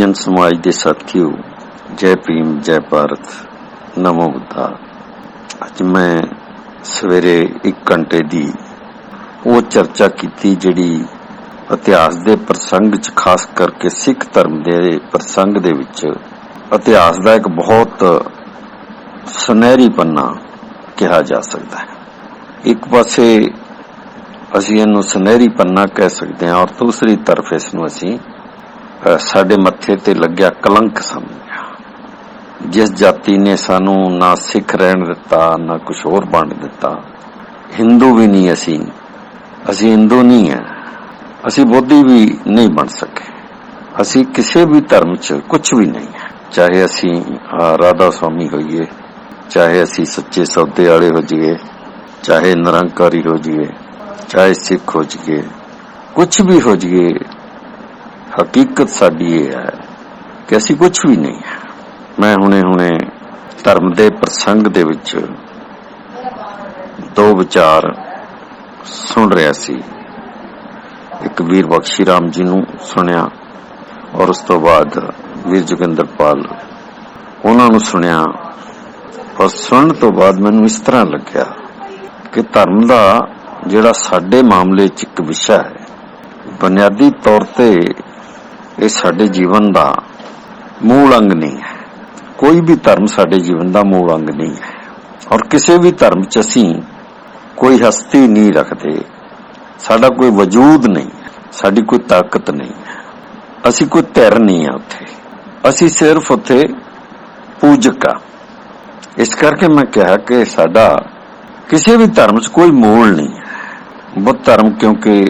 परिजन समाज के साथियों, जय भीम, जय भारत, नमो बुद्धा। अज मैं सवेरे 1 घंटे की वो चर्चा की जिहड़ी इतिहास के प्रसंग च, खास करके सिख धर्म के प्रसंग दे विच इतिहास का एक बहुत सुनहरी पन्ना कहा जा सकता है। एक पासे असीं इहनूं सुनहरी पन्ना कह सकते हैं और दूसरी तरफ इसनूं असीं साडे मत्थे ते लग्या कलंक समझिया। जिस जाति ने सानू ना सिख रहन दिता, ना कुछ होर बन दिता, हिंदू भी नहीं, असी हिंदू नहीं है, असी बौद्धी भी नहीं बन सके, असी किसी भी धर्म च कुछ भी नहीं है। चाहे असी राधा स्वामी होइए, चाहे असी सच्चे सौदे वाले हो जाइए, चाहे निरंकारी हो जाइए, चाहे सिख हो जाइए, कुछ भी हो जाइए, हकीकत साडी ये है कि असी कुछ भी नहीं है। मैं हुणे धर्म के प्रसंग दे विच 2 विचार सुन रहा सी। एक वीर बख्शी राम जी नूं सुनिया और उस तो बाद वीर जोगिंदरपाल उन्होंने सुनिया। और सुनने तो बाद मैनूं इस तरह लग्या कि धर्म का जिहड़ा साडे मामले च एक विषय है, बुनियादी तौर ते ये साडे जीवन का मूल अंग नहीं है। कोई भी धर्म साडे जीवन का मूल अंग नहीं है और किसी भी धर्म च असीं कोई हस्ती नहीं रखते, साडा कोई वजूद नहीं है, साडी कोई ताकत नहीं है, असीं कोई धिर नहीं है उत्थे, असीं सिर्फ उत्थे पूजक आ। इस करके मैं कहा कि साडा किसी भी धर्म च कोई मूल नहीं है। बुद्ध धर्म क्योंकि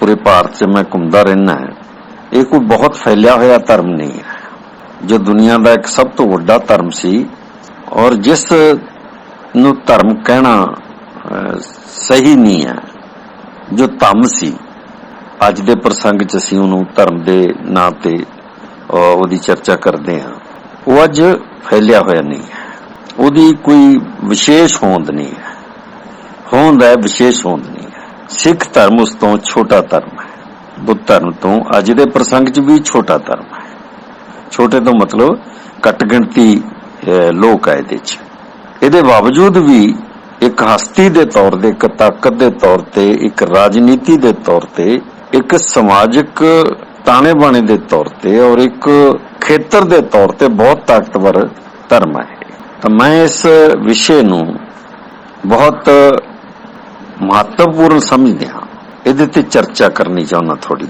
पूरे भारत च मैं घूमदा रहना है, ये कोई बहुत फैलिया होया धर्म नहीं है, जो दुनिया का एक सब तो वड्डा धर्म सी और जिस नूं धर्म कहना सही नहीं है, जो धम्म सी, अज दे प्रसंग च असीं उहनूं धर्म दे नां ते ओहदी चर्चा करते हैं, वो अज फैलिया होया नहीं है, ओहदी कोई विशेष होंद नहीं है, होंद है विशेष होंद नहीं है। सिख धर्म उस तो छोटा धर्म है, बुद्ध धर्म तो अज दे प्रसंग च भी छोटा धर्म है। छोटे तो मतलब घट गिणती लोग है इहदे बावजूद भी एक हस्ती दे तौर ते, एक ताकत दे तौर ते, एक राजनीति दे तौर ते, एक समाजिक ताने बाने दे तौर ते और एक खेतर दे तौर ते बहुत ताकतवर धर्म है। तो मैं इस विषय नूं बहुत महत्वपूर्ण समझदे इहदे ते चर्चा करनी चाहना थोड़ी,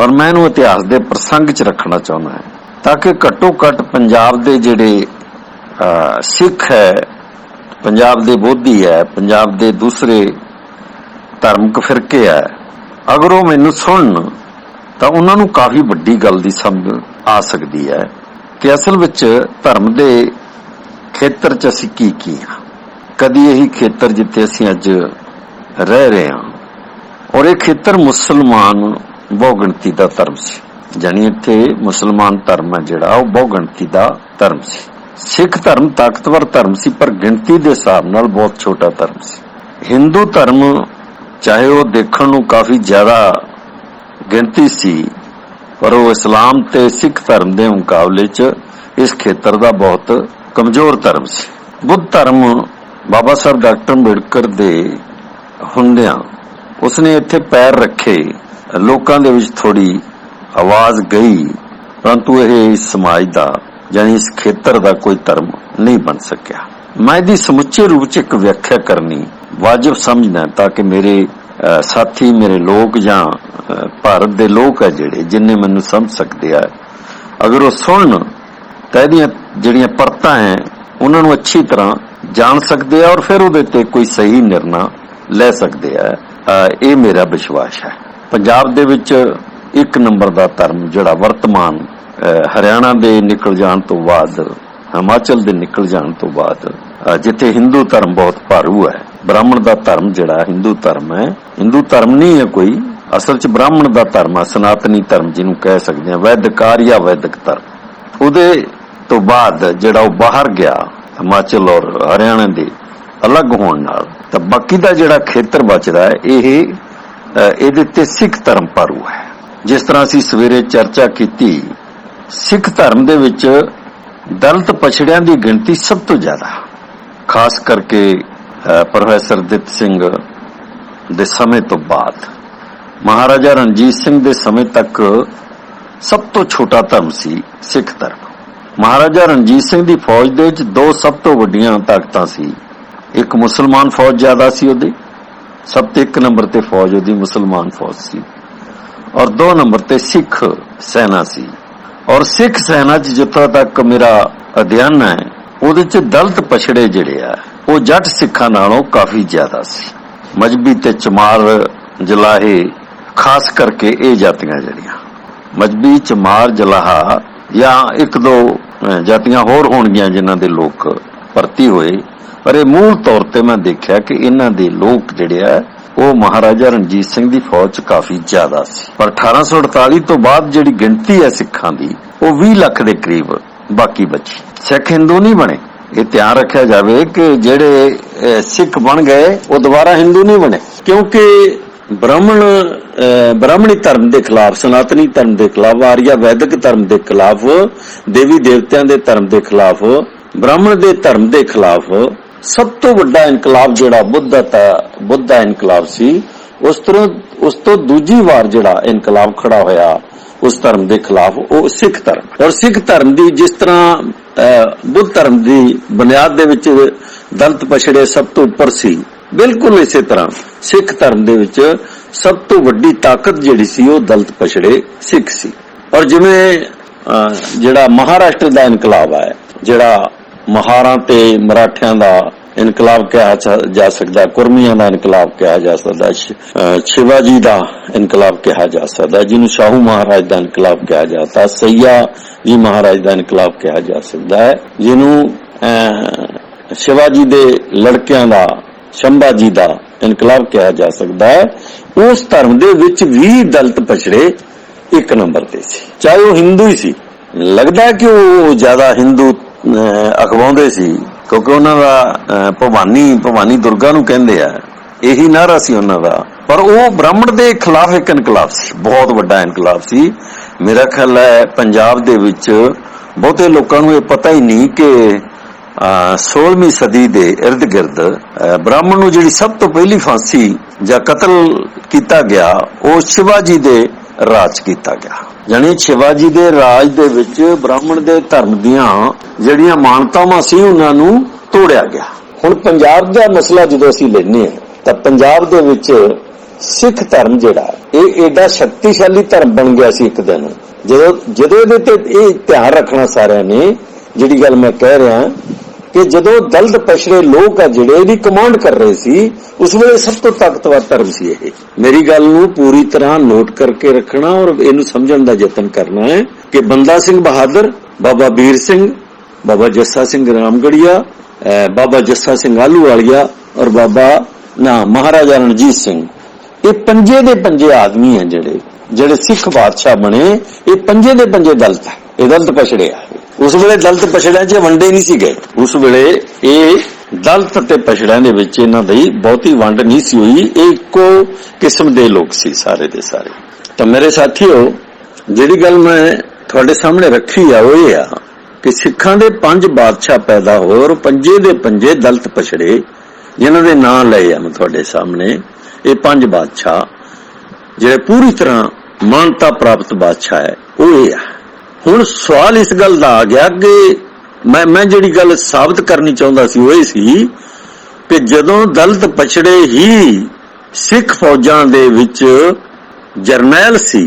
और मैं इहनूं इतिहास दे प्रसंग च रखना चाहना है ताकि घट्टो घट पंजाब दे जिहड़े सिख है, पंजाब दे बोधी है, पंजाब दे दूसरे धार्मिक फिरके है, अगर वो मैनूं सुनन तां उन्हां नूं काफी वड्डी गल दी समझ आ सकदी है कि असल विच धर्म दे खेतर च असीं की हां। कदी यही खेतर जिथे असीं अज रह रहे हां, और ये खेतर मुसलमान बहुगिणती का धर्म सी, जानी इत्थे मुसलमान धर्म है जिहड़ा वो बहुगिणती का धर्म सी। सिख धर्म ताकतवर धर्म सी पर गिणती के हिसाब नाल बहुत छोटा धर्म सी। हिंदू धर्म चाहे वो देखण नूं काफी ज्यादा गिणती सी पर वो इस्लाम ते सिख धर्म के मुकाबले च इस खेतर का बहुत कमजोर धर्म सी। बुद्ध धर्म बाबा साहब डॉक्टर अंबेडकर दे हुंदियां उसने इत्थे पैर रखे, लोकां दे विच थोड़ी आवाज गई, परंतु यह इस समाज का यानी इस खेतर का कोई धर्म नहीं बन सकिया। मैं इसकी समुचे रूप च एक व्याख्या करनी वाजिब समझना ताकि मेरे साथी, मेरे लोग या भारत के लोग है जिहड़े जिन्ने मैनूं समझ सकते हैं, अगर वो सुनन तां इहदियां जिहड़ियां परतां हैं उन्हां नूं अच्छी तरह जान सकते हैं और फिर उहदे ते कोई सही निर्णय ले सकते हैं। ये मेरा विश्वास है। पंजाब दे विच 1 नंबर का धर्म जिहड़ा वर्तमान हरियाणा दे निकल जाण तो बाद, हिमाचल दे निकल जाण तो बाद, जिथे हिंदू धर्म बहुत भारू है, ब्राह्मण का धर्म जिहड़ा हिंदू धर्म है, हिंदू धर्म नहीं है कोई, असल च ब्राह्मण का धर्म है, सनातनी धर्म जिन्हों कह सकते हैं, वैदिकार या वैदिक धर्म। उहदे तो बाद जिहड़ा वो बाहर गया हिमाचल और हरियाणा दे अलग होने नाल, तो बाकी का जिहड़ा खेतर बचदा है इहदे ते सिख धर्म भारू है। जिस तरह असीं सवेरे चर्चा की ਸਿੱਖ ਧਰਮ ਦੇ ਵਿੱਚ ਦਲਿਤ ਪਛੜਿਆਂ ਦੀ ਗਿਣਤੀ ਸਭ ਤੋਂ ਜ਼ਿਆਦਾ, ਖਾਸ ਕਰਕੇ ਪ੍ਰੋਫੈਸਰ ਦਿੱਤ ਸਿੰਘ ਦੇ ਸਮੇਂ ਤੋਂ ਬਾਅਦ। ਮਹਾਰਾਜਾ ਰਣਜੀਤ ਸਿੰਘ ਦੇ ਸਮੇਂ ਤੱਕ ਸਭ ਤੋਂ ਛੋਟਾ ਧਰਮ ਸੀ ਸਿੱਖ ਧਰਮ। ਮਹਾਰਾਜਾ ਰਣਜੀਤ ਸਿੰਘ ਦੀ ਫੌਜ ਦੇ ਵਿੱਚ ਦੋ ਸਭ ਤੋਂ ਵੱਡੀਆਂ ਤਾਕਤਾਂ ਸੀ। ਇੱਕ ਮੁਸਲਮਾਨ ਫੌਜ ਜ਼ਿਆਦਾ ਸੀ ਉਹਦੀ, ਸਭ ਤੋਂ ਇੱਕ ਨੰਬਰ ਤੇ ਫੌਜ ਉਹਦੀ ਮੁਸਲਮਾਨ ਫੌਜ ਸੀ, ਔਰ 2 ਨੰਬਰ ਤੇ ਸਿੱਖ ਸੈਨਾ ਸੀ। ਔਰ ਸਿੱਖ ਸੈਨਾ 'ਚ ਜਿੱਥੋਂ ਤੱਕ ਮੇਰਾ ਅਧਿਐਨ ਹੈ, ਉਹਦੇ 'ਚ ਦਲਿਤ ਪਛੜੇ ਜਿਹੜੇ ਆ ਉਹ ਜੱਟ ਸਿੱਖਾਂ ਨਾਲੋਂ ਕਾਫੀ ਜ਼ਿਆਦਾ ਸੀ। ਮਜਬੀ ਤੇ ਚਮਾਰ ਜਲਾਹੇ, ਖਾਸ ਕਰਕੇ ਇਹ ਜਾਤੀਆਂ ਜਿਹੜੀਆਂ ਮਜਬੀ, ਚਮਾਰ, ਜਲਾਹਾ ਜਾਂ 1-2 ਜਾਤੀਆਂ ਹੋਰ ਹੋਣਗੀਆਂ ਜਿਨ੍ਹਾਂ ਦੇ ਲੋਕ ਭਰਤੀ ਹੋਏ, ਪਰ ਇਹ ਮੂਲ ਤੌਰ ਤੇ ਮੈਂ ਦੇਖਿਆ ਕਿ ਇਹਨਾਂ ਦੇ ਲੋਕ ਜਿਹੜੇ ਆ ਉਹ ਮਹਾਰਾਜਾ ਰਣਜੀਤ ਸਿੰਘ ਦੀ ਫੌਜ 'ਚ ਕਾਫੀ ਜ਼ਿਆਦਾ ਸੀ। ਪਰ 1848 ਤੋਂ ਬਾਅਦ ਜਿਹੜੀ ਗਿਣਤੀ ਹੈ ਸਿੱਖਾਂ ਦੀ ਉਹ 20 ਲੱਖ ਦੇ ਕਰੀਬ ਬਾਕੀ ਬਚੀ। ਸਿੱਖ ਹਿੰਦੂ ਨਹੀਂ ਬਣੇ। ਇਹ ਧਿਆਨ ਰੱਖਿਆ ਜਾਵੇ ਕਿ ਜਿਹੜੇ ਸਿੱਖ ਬਣ ਗਏ ਉਹ ਦੁਬਾਰਾ ਹਿੰਦੂ ਨਹੀਂ ਬਣੇ, ਕਿਉਂਕਿ ਬ੍ਰਾਹਮਣੀ ਧਰਮ ਦੇ ਖਿਲਾਫ, ਸਨਾਤਨੀ ਧਰਮ ਦੇ ਖਿਲਾਫ, ਆਰੀਆ ਵੈਦਿਕ ਧਰਮ ਦੇ ਖਿਲਾਫ, ਦੇਵੀ ਦੇਵਤਿਆਂ ਦੇ ਧਰਮ ਦੇ ਖਿਲਾਫ, ਬ੍ਰਾਹਮਣ ਦੇ ਧਰਮ ਦੇ ਖਿਲਾਫ ਸਭ ਤੋਂ ਵੱਡਾ ਇਨਕਲਾਬ ਜਿਹੜਾ ਬੁੱਧ ਦਾ ਇਨਕਲਾਬ ਸੀ। ਉਸ ਤੋਂ ਦੂਜੀ ਵਾਰ ਜਿਹੜਾ ਇਨਕਲਾਬ ਖੜਾ ਹੋਇਆ ਉਸ ਧਰਮ ਦੇ ਖਿਲਾਫ, ਉਹ ਸਿੱਖ ਧਰਮ। ਔਰ ਸਿੱਖ ਧਰਮ ਦੀ ਜਿਸ ਤਰ੍ਹਾਂ ਬੁੱਧ ਧਰਮ ਦੀ ਬੁਨਿਆਦ ਦੇ ਵਿੱਚ ਦਲਿਤ ਪਛੜੇ ਸਭ ਤੋਂ ਉੱਪਰ ਸੀ, ਬਿਲਕੁਲ ਇਸੇ ਤਰ੍ਹਾਂ ਸਿੱਖ ਧਰਮ ਦੇ ਵਿੱਚ ਸਭ ਤੋਂ ਵੱਡੀ ਤਾਕਤ ਜਿਹੜੀ ਸੀ ਉਹ ਦਲਿਤ ਪਛੜੇ ਸਿੱਖ ਸੀ। ਔਰ ਜਿਵੇਂ ਜਿਹੜਾ ਮਹਾਰਾਸ਼ਟਰ ਦਾ ਇਨਕਲਾਬ ਹੈ, ਜਿਹੜਾ ਮਹਾਰਾਂ ਤੇ ਮਰਾਠਿਆਂ ਦਾ ਇਨਕਲਾਬ ਕਿਹਾ ਜਾ ਸਕਦਾ, ਕੁਰਮੀਆਂ ਦਾ ਇਨਕਲਾਬ ਕਿਹਾ ਜਾ ਸਕਦਾ, ਸ਼ਿਵਾਜੀ ਦਾ ਇਨਕਲਾਬ ਕਿਹਾ ਜਾ ਸਕਦਾ, ਜਿਹਨੂੰ ਸ਼ਾਹੂ ਮਹਾਰਾਜ ਦਾ ਇਨਕਲਾਬ ਕਿਹਾ ਜਾਂਦਾ, ਸਈਆ ਜੀ ਮਹਾਰਾਜ ਦਾ ਇਨਕਲਾਬ ਕਿਹਾ ਜਾ ਸਕਦਾ ਹੈ, ਜਿਹਨੂੰ ਸ਼ਿਵਾਜੀ ਦੇ ਲੜਕਿਆਂ ਦਾ, ਸ਼ੰਭਾ ਜੀ ਦਾ ਇਨਕਲਾਬ ਕਿਹਾ ਜਾ ਸਕਦਾ ਹੈ। ਉਸ ਧਰਮ ਦੇ ਵਿੱਚ ਵੀ ਦਲਿਤ ਪਛੜੇ 1 ਨੰਬਰ ਤੇ ਸੀ, ਚਾਹੇ ਉਹ ਹਿੰਦੂ ਹੀ ਸੀ। ਲੱਗਦਾ ਕਿ ਉਹ ਜ਼ਿਆਦਾ ਹਿੰਦੂ ਅਖਵਾਉਂਦੇ ਸੀ, ਕਿਉਂਕਿ ਉਹਨਾਂ ਦਾ ਭਵਾਨੀ ਦੁਰਗਾ ਨੂੰ ਕਹਿੰਦੇ ਆ, ਇਹੀ ਨਾਰਾ ਸੀ ਉਹਨਾਂ ਦਾ। ਪਰ ਉਹ ਬ੍ਰਾਹਮਣ ਦੇ ਖਿਲਾਫ ਇੱਕ ਇਨਕਲਾਬ ਸੀ, ਬਹੁਤ ਵੱਡਾ ਇਨਕਲਾਬ ਸੀ। ਮੇਰਾ ਖਿਆਲ ਹੈ ਪੰਜਾਬ ਦੇ ਵਿੱਚ ਬਹੁਤੇ ਲੋਕਾਂ ਨੂੰ ਇਹ ਪਤਾ ਹੀ ਨਹੀਂ ਕਿ 16ਵੀਂ ਸਦੀ ਦੇ ਇਰਦ ਗਿਰਦ ਬ੍ਰਾਹਮਣ ਨੂੰ ਜਿਹੜੀ ਸਭ ਤੋਂ ਪਹਿਲੀ ਫਾਂਸੀ ਜਾਂ ਕਤਲ ਕੀਤਾ ਗਿਆ ਉਹ ਸ਼ਿਵਾਜੀ ਦੇ ਰਾਜ ਕੀਤਾ ਗਿਆ। ਜਾਨੀ ਸ਼ਿਵਾਜੀ ਦੇ ਰਾਜ ਦੇ ਵਿੱਚ ਬ੍ਰਾਹਮਣ ਦੇ ਧਰਮ ਦੀਆਂ ਜਿਹੜੀਆਂ ਮਾਨਤਾਵਾਂ ਸੀ ਉਹਨਾਂ ਨੂੰ ਤੋੜਿਆ ਗਿਆ। ਹੁਣ ਪੰਜਾਬ ਦਾ ਮਸਲਾ ਜਦੋਂ ਅਸੀਂ ਲੈਂਦੇ ਹਾਂ ਤਾਂ ਪੰਜਾਬ ਦੇ ਵਿੱਚ ਸਿੱਖ ਧਰਮ ਜਿਹੜਾ ਇਹ ਏਡਾ ਸ਼ਕਤੀਸ਼ਾਲੀ ਧਰਮ ਬਣ ਗਿਆ ਸੀ ਇੱਕ ਦਿਨ, ਜਦੋਂ ਇਹਦੇ ਤੇ ਇਹ ਧਿਆਨ ਰੱਖਣਾ ਸਾਰਿਆਂ ਨੇ, ਜਿਹੜੀ ਗੱਲ ਮੈਂ ਕਹਿ ਰਿਹਾ ਕਿ ਜਦੋਂ ਦਲਿਤ ਪਛੜੇ ਲੋਕ ਆ ਜਿਹੜੇ ਇਹਦੀ ਕਮਾਂਡ ਕਰ ਰਹੇ ਸੀ, ਉਸ ਵੇਲੇ ਸਭ ਤੋਂ ਤਾਕਤਵਰ ਧਰਮ ਸੀ ਇਹ। ਮੇਰੀ ਗੱਲ ਨੂੰ ਪੂਰੀ ਤਰ੍ਹਾਂ ਨੋਟ ਕਰਕੇ ਰੱਖਣਾ ਔਰ ਇਹਨੂੰ ਸਮਝਣ ਦਾ ਯਤਨ ਕਰਨਾ ਹੈ ਕਿ ਬੰਦਾ ਸਿੰਘ ਬਹਾਦਰ, ਬਾਬਾ ਵੀਰ ਸਿੰਘ, ਬਾਬਾ ਜੱਸਾ ਸਿੰਘ ਰਾਮਗੜੀਆ, ਬਾਬਾ ਜੱਸਾ ਸਿੰਘ ਆਹਲੂਵਾਲੀਆ ਔਰ ਮਹਾਰਾਜਾ ਰਣਜੀਤ ਸਿੰਘ, ਇਹ ਪੰਜੇ ਦੇ ਪੰਜੇ ਆਦਮੀ ਹੈ ਜਿਹੜੇ ਸਿੱਖ ਬਾਦਸ਼ਾਹ ਬਣੇ। ਇਹ ਪੰਜੇ ਦੇ ਪੰਜੇ ਦਲਿਤ ਹੈ, ਇਹ ਦਲਿਤ ਪਛੜੇ ਆ। ਉਸ ਵੇਲੇ ਦਲਿਤ ਪਛੜਿਆਂ 'ਚ ਵੰਡੇ ਨਹੀਂ ਸੀ ਗਏ। ਉਸ ਵੇਲੇ ਇਹ ਦਲਿਤ ਤੇ ਪਛੜਿਆਂ ਦੇ ਵਿੱਚ ਇਹਨਾਂ ਦੀ ਬਹੁਤੀ ਵੰਡ ਨਹੀਂ ਸੀ ਹੋਈ। ਇਹ ਇੱਕੋ ਕਿਸਮ ਦੇ ਲੋਕ ਸੀ ਸਾਰੇ ਦੇ ਸਾਰੇ। ਤਾਂ ਮੇਰੇ ਸਾਥੀਓ, ਜਿਹੜੀ ਗੱਲ ਮੈਂ ਤੁਹਾਡੇ ਸਾਹਮਣੇ ਰੱਖੀ ਆ ਉਹ ਇਹ ਆ ਕਿ ਸਿੱਖਾਂ ਦੇ 5 ਬਾਦਸ਼ਾਹ ਪੈਦਾ ਹੋਏ ਔਰ ਪੰਜੇ ਦੇ ਪੰਜੇ ਦਲਿਤ ਪਛੜੇ, ਜਿਨ੍ਹਾਂ ਦੇ ਨਾਂ ਲਏ ਆ ਮੈਂ ਤੁਹਾਡੇ ਸਾਹਮਣੇ। ਇਹ 5 ਬਾਦਸ਼ਾਹ ਜਿਹੜੇ ਪੂਰੀ ਤਰ੍ਹਾਂ ਮਾਨਤਾ ਪ੍ਰਾਪਤ ਬਾਦਸ਼ਾਹ ਹੈ ਉਹ ਇਹ ਆ। ਹੁਣ ਸਵਾਲ ਇਸ ਗੱਲ ਦਾ ਆ ਗਿਆ ਕਿ ਮੈਂ ਜਿਹੜੀ ਗੱਲ ਸਾਬਤ ਕਰਨੀ ਚਾਹੁੰਦਾ ਸੀ ਉਹ ਇਹ ਸੀ ਕਿ ਜਦੋਂ ਦਲਿਤ ਪਛੜੇ ਹੀ ਸਿੱਖ ਫੌਜਾਂ ਦੇ ਵਿੱਚ ਜਰਨੈਲ ਸੀ,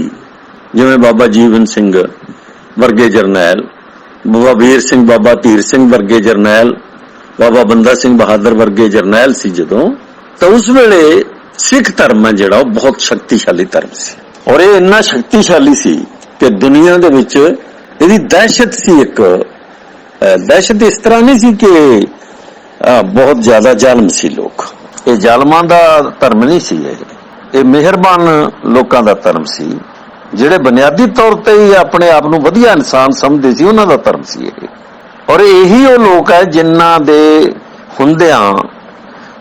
ਜਿਵੇਂ ਬਾਬਾ ਜੀਵਨ ਸਿੰਘ ਵਰਗੇ ਜਰਨੈਲ, ਬਾਬਾ ਵੀਰ ਸਿੰਘ, ਬਾਬਾ ਧੀਰ ਸਿੰਘ ਵਰਗੇ ਜਰਨੈਲ, ਬਾਬਾ ਬੰਦਾ ਸਿੰਘ ਬਹਾਦਰ ਵਰਗੇ ਜਰਨੈਲ ਸੀ ਜਦੋਂ, ਤਾਂ ਉਸ ਵੇਲੇ ਸਿੱਖ ਧਰਮ ਹੈ ਜਿਹੜਾ ਉਹ ਬਹੁਤ ਸ਼ਕਤੀਸ਼ਾਲੀ ਧਰਮ ਸੀ। ਔਰ ਇਹ ਇੰਨਾ ਸ਼ਕਤੀਸ਼ਾਲੀ ਸੀ ਕਿ ਦੁਨੀਆ ਦੇ ਵਿੱਚ ਇਹਦੀ ਦਹਿਸ਼ਤ ਸੀ। ਇੱਕ ਦਹਿਸ਼ਤ ਇਸ ਤਰ੍ਹਾਂ ਨਹੀਂ ਸੀ ਕਿ ਬਹੁਤ ਜ਼ਿਆਦਾ ਜ਼ਾਲਮ ਸੀ ਲੋਕ, ਇਹ ਜ਼ਾਲਮਾਂ ਦਾ ਧਰਮ ਨਹੀਂ ਸੀ, ਇਹ ਮਿਹਰਬਾਨ ਲੋਕਾਂ ਦਾ ਧਰਮ ਸੀ, ਜਿਹੜੇ ਬੁਨਿਆਦੀ ਤੌਰ ਤੇ ਹੀ ਆਪਣੇ ਆਪ ਨੂੰ ਵਧੀਆ ਇਨਸਾਨ ਸਮਝਦੇ ਸੀ, ਉਹਨਾਂ ਦਾ ਧਰਮ ਸੀ ਇਹ। ਔਰ ਇਹੀ ਉਹ ਲੋਕ ਹੈ ਜਿਨ੍ਹਾਂ ਦੇ ਹੁੰਦਿਆਂ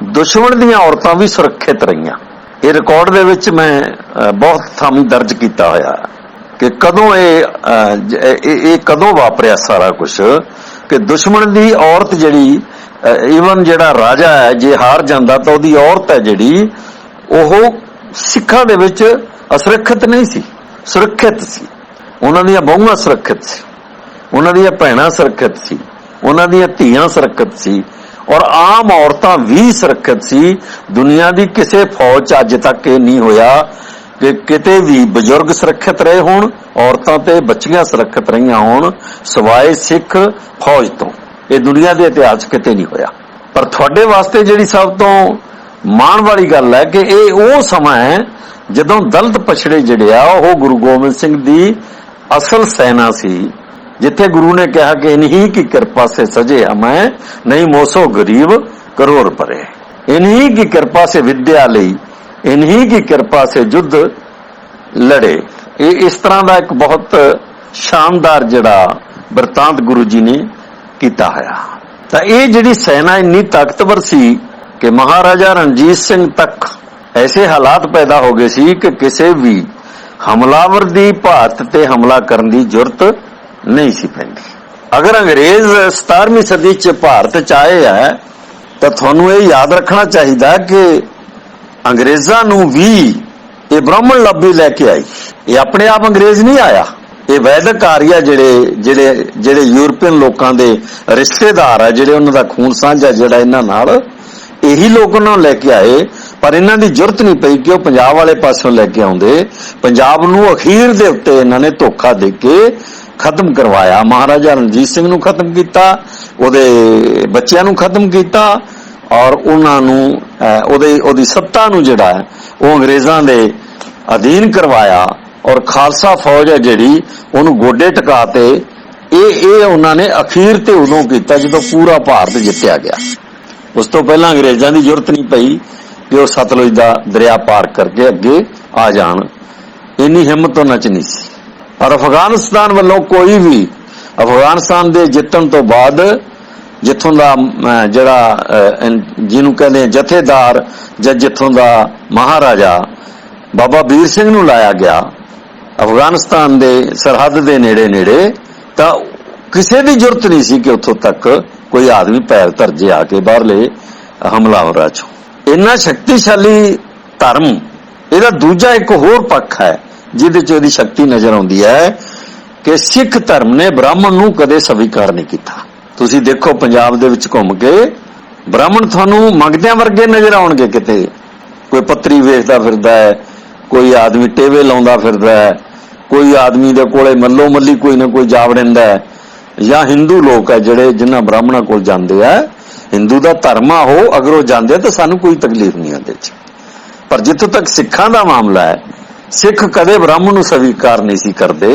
ਦੁਸ਼ਮਣ ਦੀਆਂ ਔਰਤਾਂ ਵੀ ਸੁਰੱਖਿਅਤ ਰਹੀਆਂ। ਇਹ ਰਿਕਾਰਡ ਦੇ ਵਿੱਚ ਮੈਂ ਬਹੁਤ ਥਾਂ ਦਰਜ ਕੀਤਾ ਹੋਇਆ कि कदों ये कदों वापरिया सारा कुछ कि दुश्मन दी औरत जिहड़ी ईवन जिहड़ा राजा है जे हार जांदा तां ओहदी औरत है जिहड़ी ओह सिखां दे विच असुरक्षित नहीं सी, सुरक्षित सी। उन्हां दीयां बहुआं सुरक्षित सी, उन्हां दीयां भैणां सुरक्षित सी, उन्हां दीयां धीआं सुरक्षित सी और आम औरतां भी सुरक्षित सी। दुनिया दी किसे फौज च अज तक ये नहीं होया कि किते भी बजुर्ग सुरक्षित रहे होण, औरतां ते बच्चियां सुरक्षित रहियां होण सिवाए सिख फौज तो। ये दुनिया के इतिहास किते नहीं होया। पर तुहाडे वास्ते जिहड़ी सब तो माण वाली गल है कि ये वो समा है जदों दलित पछड़े जिहड़े आ ओह गुरु गोबिंद सिंह दी असल सेना सी, जिथे गुरु ने कहा कि इन्हीं की कृपा से सजे हमें, नहीं मोसो गरीब करोड़ परे। इन्हीं की कृपा से विद्या लई, इन्हीं की कृपा से युद्ध लड़े। ये इस तरह का एक बहुत शानदार जिहड़ा वरतांत गुरु जी ने कीता होया। तां ये जिहड़ी सेना इन्नी ताकतवर सी कि महाराजा रणजीत सिंह तक ऐसे हालात पैदा हो गए सी कि किसी भी हमलावर दी भारत ते हमला करन दी जुरत नहीं सी पैंदी। अगर अंग्रेज 17वीं सदी च भारत च आए है तो थानू ये याद रखना चाहिए कि अंग्रेजां नू भी ये ब्राह्मण लब्बी लैके आई। ये अपने आप अंग्रेज नहीं आया, ये वैदिक आर्य जिहड़े यूरोपियन लोकां दे रिश्तेदार है, जिहड़े उन्हां दा खून साझा जिहड़ा इन्हां नाल, यही लोग उन्होंने लैके आए। पर इन्हां दी जरूरत नहीं पई कि वह पंजाब वाले पासों लैके आउंदे। पंजाब नू अखीर दे उत्ते इन्हां ने धोखा दे के खत्म करवाया। महाराजा रणजीत सिंह नू खत्म कीता, ओदे बच्चियां नू खत्म कीता और उन्हां नू ओदी सत्ता नू जिहड़ा है वो अंग्रेजां दे अधीन करवाया और खालसा फौज है जिहड़ी उहनू गोडे टकाते। ये उन्हां ने अखीर ते उदों कीता जदों पूरा भारत जित्तिया गया। उस तो पहला अंग्रेजां दी जरूरत नहीं पई कि वो सतलुज दा दरिया पार करके अगे आ जाण, इन्नी हिम्मत उन्हां च नहीं सी। पर अफगानिस्तान वालों कोई भी अफगानिस्तान दे जितन तो बाद जिथों दा जिहड़ा जिन्हों कहते जथेदार जां जिथों दा महाराजा बाबा वीर सिंह नू लाया गया अफगानिस्तान दे सरहद दे नेड़े नेड़े, तां किसी दी जरूरत नहीं सी कि उत्थों तक कोई आदमी पैर धरजे आके बाहरले हमलावरां चों। इन्ना शक्तिशाली धर्म इहदा दूजा एक होर पक्ष है जिहदे च इहदी शक्ति नजर आउंदी है कि सिख धर्म ने ब्राह्मण नू कदे स्वीकार नहीं कीता। तुसीं देखो पंजाब दे विच घुम के ब्राह्मण तुहानू मंगदियां वर्गे नजर आउणगे, किते कोई पत्तरी वेचदा फिरदा है, कोई आदमी टेवे लाउंदा फिरदा है, कोई आदमी दे कोले मल्लो मल्ली कोई ना कोई जा वड़िंदा है, या हिंदू लोग है जिहड़े जिन्हां ब्राह्मणां कोल जांदे आ, हिंदू दा धर्म आ हो, अगर वो जांदे तो सानू कोई तकलीफ नहीं आंदी। पर जिथों तक सिखां दा मामला है, सिख कदे ब्राह्मण नू स्वीकार नहीं सी करदे,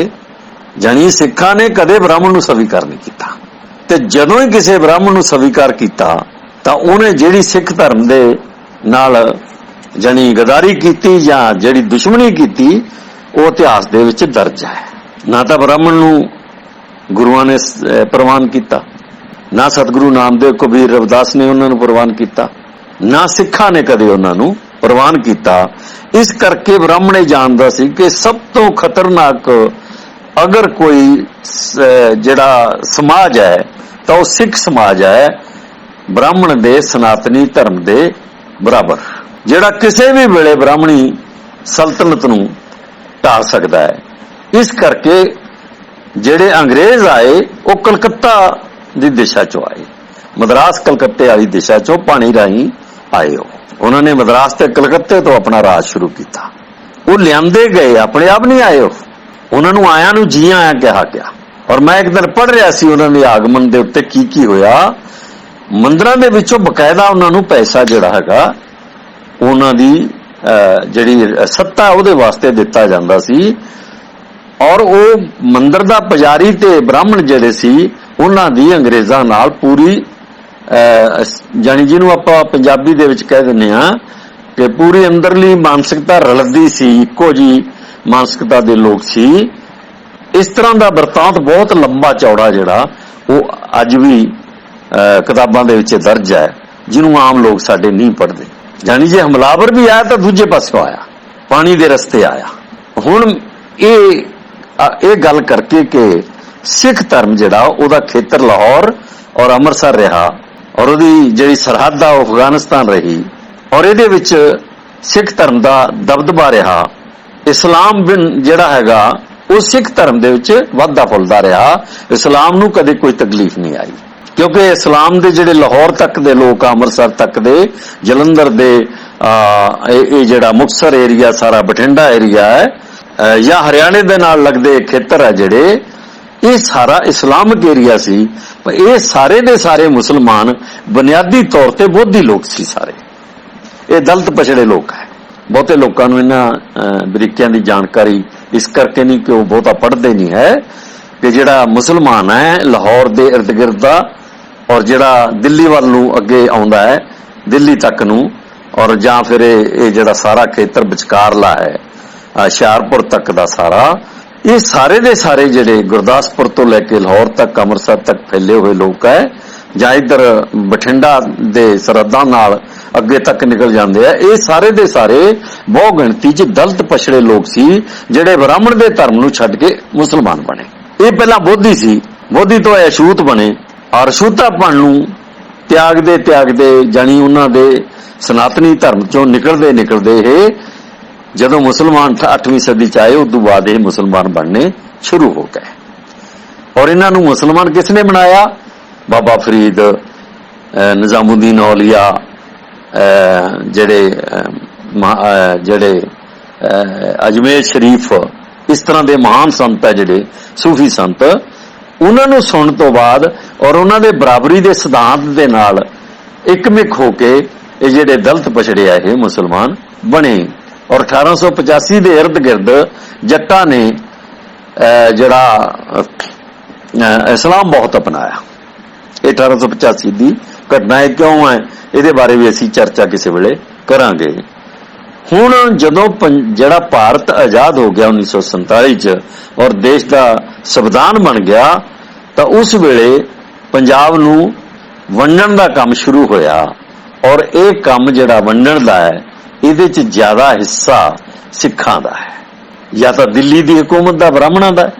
जानी सिखां ने कदे ब्राह्मण नू स्वीकार नहीं कीता। ते जदों ही किसी ब्राह्मण नू स्वीकार कीता तां उहने जिहड़ी सिख धर्म दे नाल जानी गदारी कीती जां जिहड़ी दुश्मनी कीती वो इतिहास दे विच दर्ज है। ना तां ब्राह्मण नू गुरुआं ने प्रवान कीता, ना सतगुरु नामदेव कबीर रविदास ने उन्हां नू प्रवान कीता, ना सिखां ने कदे उन्हां नू प्रवान कीता। इस करके ब्राह्मण जानदा सी कि सब तो खतरनाक अगर कोई जिहड़ा समाज है तो वह सिख समाज है, ब्राह्मण दे सनातनी धर्म दे बराबर, जिहड़ा किसी भी वेले ब्राह्मणी सल्तनत नू ढा सकदा है। इस करके जिहड़े अंग्रेज आए वो कलकत्ता दी दिशा चों आए, मद्रास कलकत्ते वाली दिशा चों पानी राही आए। उन्होंने मद्रास ते कलकत्ते तो अपना राज शुरू किया। वो लियांदे गए, अपने आप नहीं आए। उन्होंने आया नू जी आया कहा गया। और मैं एक दिन पढ़ रहा सी उन्होंने आगमन दे उत्ते की होया। मंदिरां दे विचों बकायदा उन्होंने पैसा जिहड़ा हैगा उन्हां दी जिहड़ी सत्ता उहदे वास्ते दिता जांदा सी और वो मंदिर दा पुजारी ते ब्राह्मण जिहड़े सी उन्हां दी अंग्रेजां नाल पूरी जानी जिन्हों आपां पंजाबी दे विच कह दिंदे आ कि पूरी अंदरली मानसिकता रलदी सी, इक्को जी मानसिकता दे लोग सी। इस तरह का वरतांत बहुत लंबा चौड़ा जिहड़ा वो अज भी किताबां दे विच दर्ज है, जिन्हों आम लोग साडे नहीं पढ़ते। जानी जे हमलावर भी आया तो दूजे पासों आया, पानी दे रस्ते आया। हुण ये ਇਹ ਗੱਲ ਕਰਕੇ कि सिख धर्म जिहड़ा ਉਹਦਾ ਖੇਤਰ लाहौर और ਅੰਮ੍ਰਿਤਸਰ रहा और ਉਹਦੀ ਜਿਹੜੀ ਸਰਹੱਦ ਆ अफगानिस्तान रही और ਇਹਦੇ ਵਿੱਚ सिख धर्म ਦਾ ਦਬਦਬਾ रहा। इस्लाम ਜਿਹੜਾ ਹੈਗਾ ਉਹ सिख धर्म ਦੇ ਵਿੱਚ ਵੱਧਦਾ ਫੁੱਲਦਾ ਰਿਹਾ। इस्लाम ਨੂੰ ਕਦੇ ਕੋਈ ਤਕਲੀਫ ਨਹੀਂ ਆਈ क्योंकि इस्लाम ਦੇ ਜਿਹੜੇ ਲਾਹੌਰ ਤੱਕ ਦੇ ਲੋਕ ਅੰਮ੍ਰਿਤਸਰ ਤੱਕ ਦੇ ਜਲੰਧਰ ਦੇ ਇਹ ਜਿਹੜਾ ਮੁਕਤਸਰ ਏਰੀਆ ਸਾਰਾ ਬਠਿੰਡਾ ਏਰੀਆ ਹੈ ਜਾਂ ਹਰਿਆਣੇ ਦੇ ਨਾਲ ਲੱਗਦੇ ਖੇਤਰ ਹੈ ਜਿਹੜੇ ਇਹ ਸਾਰਾ ਇਸਲਾਮਿਕ ਏਰੀਆ ਸੀ। ਪਰ ਇਹ ਸਾਰੇ ਦੇ ਸਾਰੇ ਮੁਸਲਮਾਨ ਬੁਨਿਆਦੀ ਤੌਰ ਤੇ ਬੋਧੀ ਲੋਕ ਸੀ। ਸਾਰੇ ਇਹ ਦਲਿਤ ਪਛੜੇ ਲੋਕ ਹੈ। ਬਹੁਤੇ ਲੋਕਾਂ ਨੂੰ ਇਹਨਾਂ ਬਰੀਕਿਆਂ ਦੀ ਜਾਣਕਾਰੀ ਇਸ ਕਰਕੇ ਨਹੀਂ ਕਿ ਉਹ ਬਹੁਤਾ ਪੜ੍ਹਦੇ ਨਹੀਂ ਹੈ ਕਿ ਜਿਹੜਾ ਮੁਸਲਮਾਨ ਹੈ ਲਾਹੌਰ ਦੇ ਇਰਦ ਗਿਰਦ ਦਾ और ਜਿਹੜਾ ਦਿੱਲੀ ਵੱਲ ਨੂੰ ਅੱਗੇ ਆਉਂਦਾ ਹੈ ਦਿੱਲੀ ਤੱਕ ਨੂੰ और ਜਾਂ ਫਿਰ ਇਹ ਜਿਹੜਾ ਸਾਰਾ ਖੇਤਰ ਵਿਚਕਾਰਲਾ ਹੈ ਹੁਸ਼ਿਆਰਪੁਰ ਤੱਕ ਦਾ ਸਾਰਾ ਇਹ ਸਾਰੇ ਦੇ ਸਾਰੇ ਜਿਹੜੇ ਗੁਰਦਾਸਪੁਰ ਤੋਂ ਲੈ ਕੇ ਲਾਹੌਰ ਤੱਕ ਅੰਮ੍ਰਿਤਸਰ ਤੱਕ ਫੈਲੇ ਹੋਏ ਲੋਕ ਹੈ ਜਾਂ ਇੱਧਰ ਬਠਿੰਡਾ ਦੇ ਸਰਹੱਦਾਂ ਨਾਲ ਅੱਗੇ ਤੱਕ ਨਿਕਲ ਜਾਂਦੇ ਆ। ਇਹ ਸਾਰੇ ਦੇ ਸਾਰੇ ਬਹੁ ਗਿਣਤੀ 'ਚ ਦਲਿਤ ਪਛੜੇ ਲੋਕ ਸੀ ਜਿਹੜੇ ਬ੍ਰਾਹਮਣ ਦੇ ਧਰਮ ਨੂੰ ਛੱਡ ਕੇ ਮੁਸਲਮਾਨ ਬਣੇ। ਇਹ ਪਹਿਲਾਂ ਬੋਧੀ ਸੀ, ਬੋਧੀ ਤੋਂ ਅਛੂਤ ਬਣੇ और ਅਛੂਤਾਪਣ ਨੂੰ ਤਿਆਗਦੇ ਜਾਨੀ ਉਹਨਾਂ ਦੇ ਸਨਾਤਨੀ ਧਰਮ ਚੋਂ ਨਿਕਲਦੇ ਇਹ ਜਦੋਂ ਮੁਸਲਮਾਨ 8ਵੀਂ ਸਦੀ ਚ ਆਏ ਉਦੋਂ ਬਾਅਦ ਇਹ ਮੁਸਲਮਾਨ ਬਣਨੇ ਸ਼ੁਰੂ ਹੋ ਗਏ। और ਇਹਨਾਂ ਨੂੰ ਮੁਸਲਮਾਨ ਕਿਸ ਨੇ ਬਣਾਇਆ? ਬਾਬਾ ਫਰੀਦ, ਨਿਜ਼ਾਮੁਦੀਨ ਔਲੀਆ, ਜਿਹੜੇ ਅਜਮੇਰ ਸ਼ਰੀਫ, ਇਸ ਤਰ੍ਹਾਂ ਦੇ ਮਹਾਨ ਸੰਤ ਹੈ ਜਿਹੜੇ ਸੂਫੀ ਸੰਤ, ਉਹਨਾਂ ਨੂੰ ਸੁਣਨ ਤੋਂ ਬਾਅਦ ਔਰ ਉਹਨਾਂ ਦੇ ਬਰਾਬਰੀ ਦੇ ਸਿਧਾਂਤ ਦੇ ਨਾਲ ਇੱਕਮਿਕ ਹੋ ਕੇ ਇਹ ਜਿਹੜੇ ਦਲਿਤ ਪਛੜੇ ਆ ਇਹ ਮੁਸਲਮਾਨ ਬਣੇ। ਔਰ 1885 ਦੇ ਇਰਦ ਗਿਰਦ ਜੱਟਾਂ ਨੇ ਜਿਹੜਾ ਇਸਲਾਮ ਬਹੁਤ ਅਪਣਾਇਆ। ਇਹ 1885 ਦੀ ਘਟਨਾ ਹੈ। ਕਿਉਂ ਹੈ ਇਹਦੇ ਬਾਰੇ ਵੀ ਅਸੀਂ ਚਰਚਾ ਕਿਸੇ ਵੇਲੇ ਕਰਾਂਗੇ। ਹੁਣ ਜਦੋਂ ਜਿਹੜਾ ਭਾਰਤ ਆਜ਼ਾਦ ਹੋ ਗਿਆ 1947 ਚ ਔਰ ਦੇਸ਼ ਦਾ ਸੰਵਿਧਾਨ ਬਣ ਗਿਆ ਤਾਂ ਉਸ ਵੇਲੇ ਪੰਜਾਬ ਨੂੰ ਵੰਡਣ ਦਾ ਕੰਮ ਸ਼ੁਰੂ ਹੋਇਆ। ਔਰ ਇਹ ਕੰਮ ਜਿਹੜਾ ਵੰਡਣ ਦਾ ਹੈ ਇਹਦੇ ਚ ਜ਼ਿਆਦਾ ਹਿੱਸਾ ਸਿੱਖਾਂ ਦਾ ਹੈ ਜਾਂ ਤਾਂ ਦਿੱਲੀ ਦੀ ਹਕੂਮਤ ਦਾ, ਬ੍ਰਾਹਮਣਾਂ ਦਾ,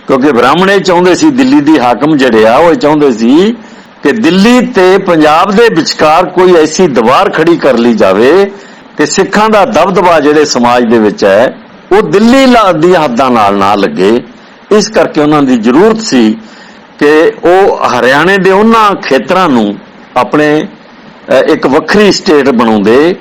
ਕਿਉਂਕਿ ਬ੍ਰਾਹਮਣ ਇਹ ਚਾਹੁੰਦੇ ਸੀ, ਦਿੱਲੀ ਦੀ ਹਾਕਮ ਜਿਹੜੇ ਆ ਉਹ ਚਾਹੁੰਦੇ ਸੀ ਕਿ ਦਿੱਲੀ ਤੇ ਪੰਜਾਬ ਦੇ ਵਿਚਕਾਰ ਕੋਈ ਐਸੀ ਦੀਵਾਰ ਖੜੀ ਕਰ ਲਈ ਜਾਵੇ ਕਿ ਸਿੱਖਾਂ ਦਾ ਦਬਦਬਾ ਜਿਹੜੇ ਸਮਾਜ ਦੇ ਵਿੱਚ ਹੈ ਉਹ ਦਿੱਲੀ ਦੀਆਂ ਹੱਦਾਂ ਨਾਲ ਨਾ ਲੱਗੇ। ਇਸ ਕਰਕੇ ਉਹਨਾਂ ਦੀ ਜ਼ਰੂਰਤ ਸੀ ਕਿ ਉਹ ਹਰਿਆਣੇ ਦੇ ਉਹਨਾਂ ਖੇਤਰਾਂ ਨੂੰ ਆਪਣੇ ਇੱਕ ਵੱਖਰੀ ਸਟੇਟ ਬਣਾਉਂਦੇ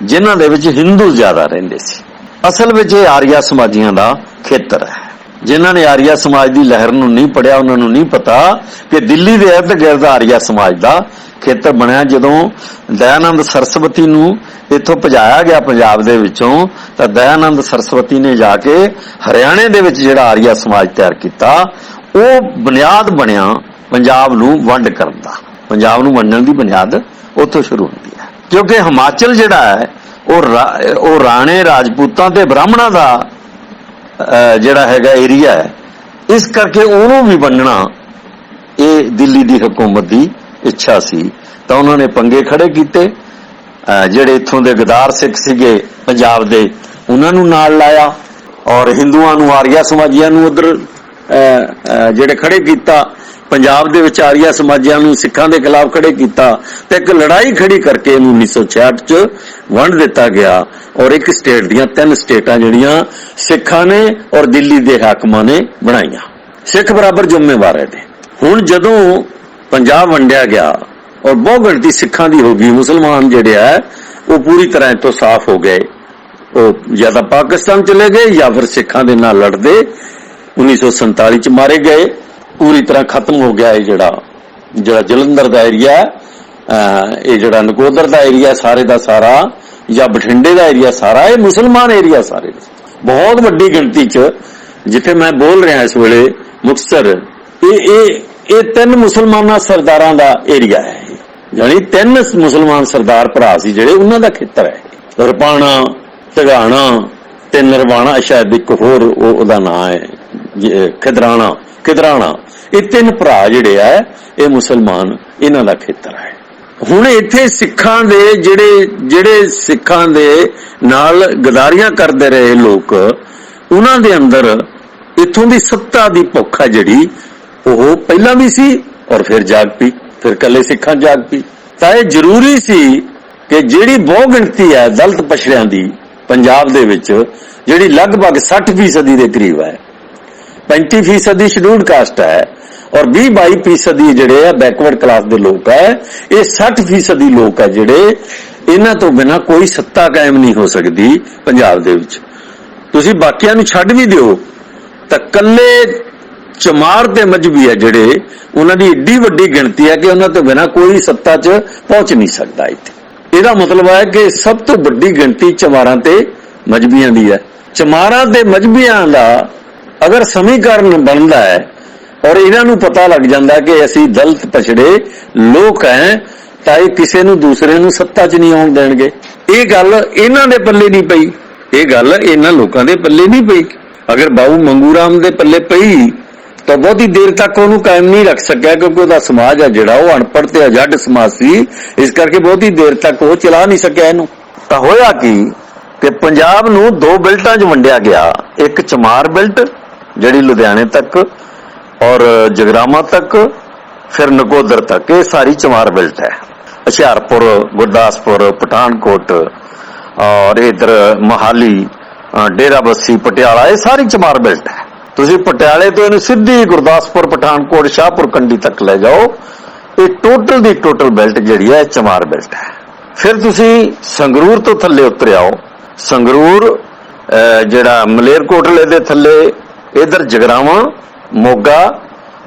ਜਿਨ੍ਹਾਂ ਦੇ ਵਿੱਚ ਹਿੰਦੂ ਜ਼ਿਆਦਾ ਰਹਿੰਦੇ ਸੀ। ਅਸਲ ਵਿੱਚ ਇਹ ਆਰੀਆ ਸਮਾਜੀਆਂ ਦਾ ਖੇਤਰ ਹੈ। ਜਿਨ੍ਹਾਂ ਨੇ ਆਰੀਆ ਸਮਾਜ ਦੀ ਲਹਿਰ ਨੂੰ ਨਹੀਂ ਪੜਿਆ ਉਹਨਾਂ ਨੂੰ ਨਹੀਂ ਪਤਾ ਕਿ ਦਿੱਲੀ ਦੇ ਇਰਦ ਗਿਰਦ ਆਰੀਆ ਸਮਾਜ ਦਾ ਖੇਤਰ ਬਣਿਆ। ਜਦੋਂ ਦਇਆਨੰਦ ਸਰਸਵਤੀ ਨੂੰ ਇੱਥੋਂ ਭਜਾਇਆ ਗਿਆ ਪੰਜਾਬ ਦੇ ਵਿੱਚੋਂ ਤਾਂ ਦਇਆਨੰਦ ਸਰਸਵਤੀ ਨੇ ਜਾ ਕੇ ਹਰਿਆਣੇ ਦੇ ਵਿੱਚ ਜਿਹੜਾ ਆਰੀਆ ਸਮਾਜ ਤਿਆਰ ਕੀਤਾ ਉਹ ਬੁਨਿਆਦ ਬਣਿਆ ਪੰਜਾਬ ਨੂੰ ਵੰਡ ਕਰਨ ਦਾ। ਪੰਜਾਬ ਨੂੰ ਵੰਡਣ ਦੀ ਬੁਨਿਆਦ ਉੱਥੋਂ ਸ਼ੁਰੂ ਹੁੰਦੀ ਹੈ ਕਿਉਂਕਿ ਹਿਮਾਚਲ ਜਿਹੜਾ ਹੈ ਉਹ ਰਾਣੇ, ਰਾਜਪੂਤਾਂ ਤੇ ਬ੍ਰਾਹਮਣਾਂ ਦਾ ਜਿਹੜਾ ਹੈਗਾ ਏਰੀਆ ਹੈ। ਇਸ ਕਰਕੇ ਉਹਨੂੰ ਵੀ ਵੰਡਣਾ ਇਹ ਦਿੱਲੀ ਦੀ ਹਕੂਮਤ ਦੀ ਇੱਛਾ ਸੀ। ਤਾਂ ਉਹਨਾਂ ਨੇ ਪੰਗੇ ਖੜੇ ਕੀਤੇ। ਜਿਹੜੇ ਇੱਥੋਂ ਦੇ ਗਦਾਰ ਸਿੱਖ ਸੀਗੇ ਪੰਜਾਬ ਦੇ ਉਹਨਾਂ ਨੂੰ ਨਾਲ ਲਾਇਆ ਔਰ ਹਿੰਦੂਆਂ ਨੂੰ, ਆਰੀਆ ਸਮਾਜੀਆਂ ਨੂੰ ਉਧਰ ਜਿਹੜੇ ਖੜੇ ਕੀਤਾ। ਪੰਜਾਬ ਦੇ ਵਿੱਚ ਆਰੀਆ ਸਮਾਜੀਆਂ ਨੂੰ ਸਿੱਖਾਂ ਦੇ ਖਿਲਾਫ ਖੜੇ ਕੀਤਾ ਤੇ ਇੱਕ ਲੜਾਈ ਖੜੀ ਕਰਕੇ ਇਹਨੂੰ 1966 ਚ ਵੰਡ ਦਿੱਤਾ ਗਿਆ। ਔਰ ਇੱਕ ਸਟੇਟ ਦੀਆਂ 3 ਸਟੇਟਾਂ ਜਿਹੜੀਆਂ ਸਿੱਖਾਂ ਨੇ ਔਰ ਦਿੱਲੀ ਦੇ ਹਾਕਮਾਂ ਨੇ ਬਣਾਈਆਂ। ਸਿੱਖ ਬਰਾਬਰ ਜ਼ਿੰਮੇਵਾਰ ਹੈ। ਹੁਣ ਜਦੋਂ ਪੰਜਾਬ ਵੰਡਿਆ ਗਿਆ ਔਰ ਬਹੁਤ ਗਿਣਤੀ ਸਿੱਖਾਂ ਦੀ ਹੋ ਗਈ, ਮੁਸਲਮਾਨ ਜਿਹੜੇ ਆ ਉਹ ਪੂਰੀ ਤਰ੍ਹਾਂ ਤੋਂ ਸਾਫ਼ ਹੋ ਗਏ। ਉਹ ਜਾਂ ਤਾਂ ਪਾਕਿਸਤਾਨ ਚਲੇ ਗਏ ਜਾਂ ਫਿਰ ਸਿੱਖਾਂ ਦੇ ਨਾਲ ਲੜਦੇ 1947 ਚ ਮਾਰੇ ਗਏ। ਪੂਰੀ ਤਰ੍ਹਾਂ ਖਤਮ ਹੋ ਗਿਆ ਇਹ ਜਿਹੜਾ ਜਲੰਧਰ ਦਾ ਏਰੀਆ, ਇਹ ਜਿਹੜਾ ਨਕੋਦਰ ਦਾ ਏਰੀਆ ਸਾਰੇ ਦਾ ਸਾਰਾ ਜਾਂ ਬਠਿੰਡੇ ਦਾ ਏਰੀਆ ਸਾਰਾ ਇਹ ਮੁਸਲਮਾਨ ਏਰੀਆ ਸਾਰੇ ਬਹੁਤ ਵੱਡੀ ਗਿਣਤੀ ਚ ਜਿੱਥੇ ਮੈਂ ਬੋਲ ਰਿਹਾ ਇਸ ਵੇਲੇ ਮੁਕਤਸਰ ਇਹ 3 ਮੁਸਲਮਾਨਾਂ ਸਰਦਾਰਾਂ ਦਾ ਏਰੀਆ ਹੈ। ਯਾਨੀ 3 ਮੁਸਲਮਾਨ ਸਰਦਾਰ ਭਰਾ ਸੀ ਜਿਹੜੇ ਉਹਨਾਂ ਦਾ ਖੇਤਰ ਹੈ। ਰਪਾਣਾ, ਤਗਾਣਾ ਤੇ ਨਰਵਾਣਾ, ਸ਼ਾਇਦ ਇੱਕ ਹੋਰ ਉਹਦਾ ਨਾਂ ਹੈ ਖਿਦਰਾਣਾ। ਇਹ 3 ਭਰਾ ਜਿਹੜੇ ਆ ਇਹ ਮੁਸਲਮਾਨ ਇਹਨਾਂ ਦਾ ਖੇਤਰ ਹੈ। ਹੁਣ ਇੱਥੇ ਸਿੱਖਾਂ ਦੇ ਜਿਹੜੇ ਸਿੱਖਾਂ ਦੇ ਨਾਲ ਗਦਾਰੀਆਂ ਕਰਦੇ ਰਹੇ ਲੋਕ ਉਹਨਾਂ ਦੇ ਅੰਦਰ इत्थों की सत्ता की भुख है जिहड़ी ਉਹ ਪਹਿਲਾਂ भी सी और फिर जाग पी, फिर कल्ले सिखां जाग पी। ਤਾਂ ਇਹ ਜ਼ਰੂਰੀ ਸੀ ਕਿ ਜਿਹੜੀ ਬਹੁ ਗਿਣਤੀ ਹੈ ਦਲਿਤ ਪਛੜਿਆਂ ਦੀ ਪੰਜਾਬ ਦੇ ਵਿੱਚ, ਜਿਹੜੀ ਲਗਭਗ 60% ਦੇ ਕਰੀਬ ਹੈ, 35% ਸ਼ਡਿਊਲਡ ਕਾਸਟ ਹੈ और 20-22% ਜਿਹੜੇ ਆ ਬੈਕਵਰਡ ਕਲਾਸ ਦੇ ਲੋਕ ਹੈ। ਇਹ 60% ਲੋਕ ਹੈ ਜਿਹੜੇ ਇਹਨਾਂ ਤੋਂ ਬਿਨਾ ਕੋਈ ਸੱਤਾ ਕਾਇਮ ਨਹੀਂ ਹੋ ਸਕਦੀ ਪੰਜਾਬ ਦੇ ਵਿੱਚ। ਤੁਸੀਂ ਬਾਕੀਆਂ ਨੂੰ ਛੱਡ ਵੀ ਦਿਓ ਤਾਂ ਕੱਲੇ ਚਮਾਰ ਤੇ ਮਜਬੀ ਹੈ ਜਿਹੜੇ, ਉਹਨਾਂ ਦੀ ਏਡੀ ਵੱਡੀ ਗਿਣਤੀ ਹੈ ਕਿ ਉਹਨਾਂ ਤੋਂ ਬਿਨਾ ਕੋਈ ਸੱਤਾ 'ਚ ਪਹੁੰਚ ਨਹੀਂ ਸਕਦਾ ਇੱਥੇ। ਇਹਦਾ ਮਤਲਬ ਹੈ ਕਿ ਸਭ ਤੋਂ ਵੱਡੀ ਗਿਣਤੀ ਚਮਾਰਾਂ ਤੇ ਮਜਬੀਆਂ ਦੀ ਹੈ। ਚਮਾਰਾਂ ਤੇ ਮਜਬੀਆਂ ਦਾ ਅਗਰ ਸਮੀਕਰਨ ਬਣਦਾ ਹੈ ਔਰ ਇਹਨਾਂ ਨੂੰ ਪਤਾ ਲੱਗ ਜਾਂਦਾ ਕਿ ਅਸੀਂ ਦਲਿਤ ਪਛੜੇ ਲੋਕ ਹੈ ਤਾਂ ਇਹ ਕਿਸੇ ਨੂੰ ਦੂਸਰੇ ਨੂੰ ਸੱਤਾ 'ਚ ਨਹੀਂ ਆਉਣ ਦੇਣਗੇ। ਇਹ ਗੱਲ ਇਹਨਾਂ ਦੇ ਪੱਲੇ ਨਹੀਂ ਪਈ, ਇਹ ਗੱਲ ਇਹਨਾਂ ਲੋਕਾਂ ਦੇ ਪੱਲੇ ਨਹੀਂ ਪਈ। ਅਗਰ ਬਾਬੂ ਮੰਗੂ ਰਾਮ ਦੇ ਪੱਲੇ ਪਈ ਤਾਂ ਬਹੁਤੀ ਦੇਰ ਤੱਕ ਉਹਨੂੰ ਕਾਇਮ ਨਹੀਂ ਰੱਖ ਸਕਿਆ, ਕਿਉਂਕਿ ਉਹਦਾ ਸਮਾਜ ਹੈ ਜਿਹੜਾ ਉਹ ਅਨਪੜ੍ਹ ਤੇ ਅਜੱਡ ਸਮਾਜ ਸੀ, ਇਸ ਕਰਕੇ ਬਹੁਤੀ ਦੇਰ ਤੱਕ ਉਹ ਚਲਾ ਨਹੀਂ ਸਕਿਆ ਇਹਨੂੰ। ਤਾਂ ਹੋਇਆ ਕਿ ਪੰਜਾਬ ਨੂੰ ਦੋ ਬਿਲਟਾਂ 'ਚ ਵੰਡਿਆ ਗਿਆ, ਇੱਕ ਚਮਾਰ ਬਿਲਟ ਜਿਹੜੀ ਲੁਧਿਆਣੇ ਤੱਕ ਔਰ ਜਗਰਾਵਾਂ ਤੱਕ, ਫਿਰ ਨਕੋਦਰ ਤੱਕ, ਇਹ ਸਾਰੀ ਚਮਾਰ ਬਿਲਟ ਹੈ। ਹੁਸ਼ਿਆਰਪੁਰ, ਗੁਰਦਾਸਪੁਰ, ਪਠਾਨਕੋਟ ਔਰ ਇਧਰ ਮੋਹਾਲੀ, ਡੇਰਾਬੱਸੀ, ਪਟਿਆਲਾ, ਇਹ ਸਾਰੀ ਚਮਾਰ ਬਿਲਟ ਹੈ। ਤੁਸੀਂ ਪਟਿਆਲੇ ਤੋਂ ਇਹਨੂੰ ਸਿੱਧੀ ਗੁਰਦਾਸਪੁਰ, ਪਠਾਨਕੋਟ, ਸ਼ਾਹਪੁਰ ਕੰਡੀ ਤੱਕ ਲੈ ਜਾਓ, ਇਹ ਟੋਟਲ ਦੀ ਟੋਟਲ ਬਿਲਟ ਜਿਹੜੀ ਹੈ ਚਮਾਰ ਬਿਲਟ ਹੈ। ਫਿਰ ਤੁਸੀਂ ਸੰਗਰੂਰ ਤੋਂ ਥੱਲੇ ਉਤਰ ਆਓ, ਸੰਗਰੂਰ ਜਿਹੜਾ ਮਲੇਰਕੋਟਲੇ ਦੇ ਥੱਲੇ, ਇਧਰ ਜਗਰਾਵਾਂ, ਮੋਗਾ,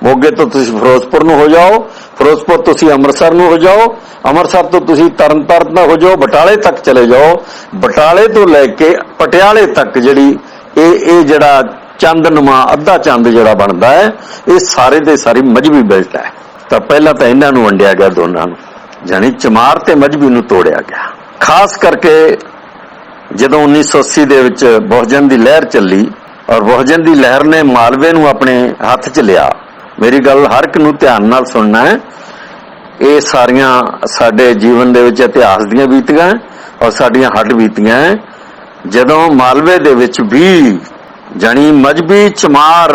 ਮੋਗੇ ਤੋਂ ਤੁਸੀਂ ਫਿਰੋਜ਼ਪੁਰ ਨੂੰ ਹੋ ਜਾਓ, ਫਿਰੋਜ਼ਪੁਰ ਤੁਸੀਂ ਅੰਮ੍ਰਿਤਸਰ ਨੂੰ ਹੋ ਜਾਓ, ਅੰਮ੍ਰਿਤਸਰ ਤੋਂ ਤੁਸੀਂ ਤਰਨਤਾਰਨ ਹੋ ਜਾਓ, ਬਟਾਲੇ ਤੱਕ ਚਲੇ ਜਾਓ, ਬਟਾਲੇ ਤੋਂ ਲੈ ਕੇ ਪਟਿਆਲੇ ਤੱਕ ਜਿਹੜੀ ਇਹ ਜਿਹੜਾ ਚੰਦਨੁਮਾ ਅੱਧਾ ਚੰਦ ਜਿਹੜਾ ਬਣਦਾ ਹੈ, ਇਹ ਸਾਰੇ ਦੇ ਸਾਰੀ ਮਜਬੀ ਬਿਲਟ ਹੈ। ਤਾਂ ਪਹਿਲਾਂ ਤਾਂ ਇਹਨਾਂ ਨੂੰ ਵੰਡਿਆ ਗਿਆ ਦੋਨਾਂ ਨੂੰ, ਜਾਨੀ ਚਮਾਰ ਤੇ ਮਜਬੀ ਨੂੰ ਤੋੜਿਆ ਗਿਆ। ਖਾਸ ਕਰਕੇ ਜਦੋਂ 1980 ਦੇ ਵਿੱਚ ਬਹੁਜਨ ਦੀ ਲਹਿਰ ਚੱਲੀ ਔਰ ਬਹੁਜਨ ਦੀ ਲਹਿਰ ਨੇ ਮਾਲਵੇ ਨੂੰ ਆਪਣੇ ਹੱਥ 'ਚ ਲਿਆ। ਮੇਰੀ ਗੱਲ ਹਰ ਇੱਕ ਨੂੰ ਧਿਆਨ ਨਾਲ ਸੁਣਨਾ ਹੈ, ਇਹ ਸਾਰੀਆਂ ਸਾਡੇ ਜੀਵਨ ਦੇ ਵਿੱਚ ਇਤਿਹਾਸ ਦੀਆਂ ਬੀਤੀਆਂ ਔਰ ਸਾਡੀਆਂ ਹੱਡ ਬੀਤੀਆਂ। ਜਦੋਂ ਮਾਲਵੇ ਦੇ ਵਿੱਚ ਵੀ ਜਾਨੀ ਮਜਬੀ, ਚਮਾਰ,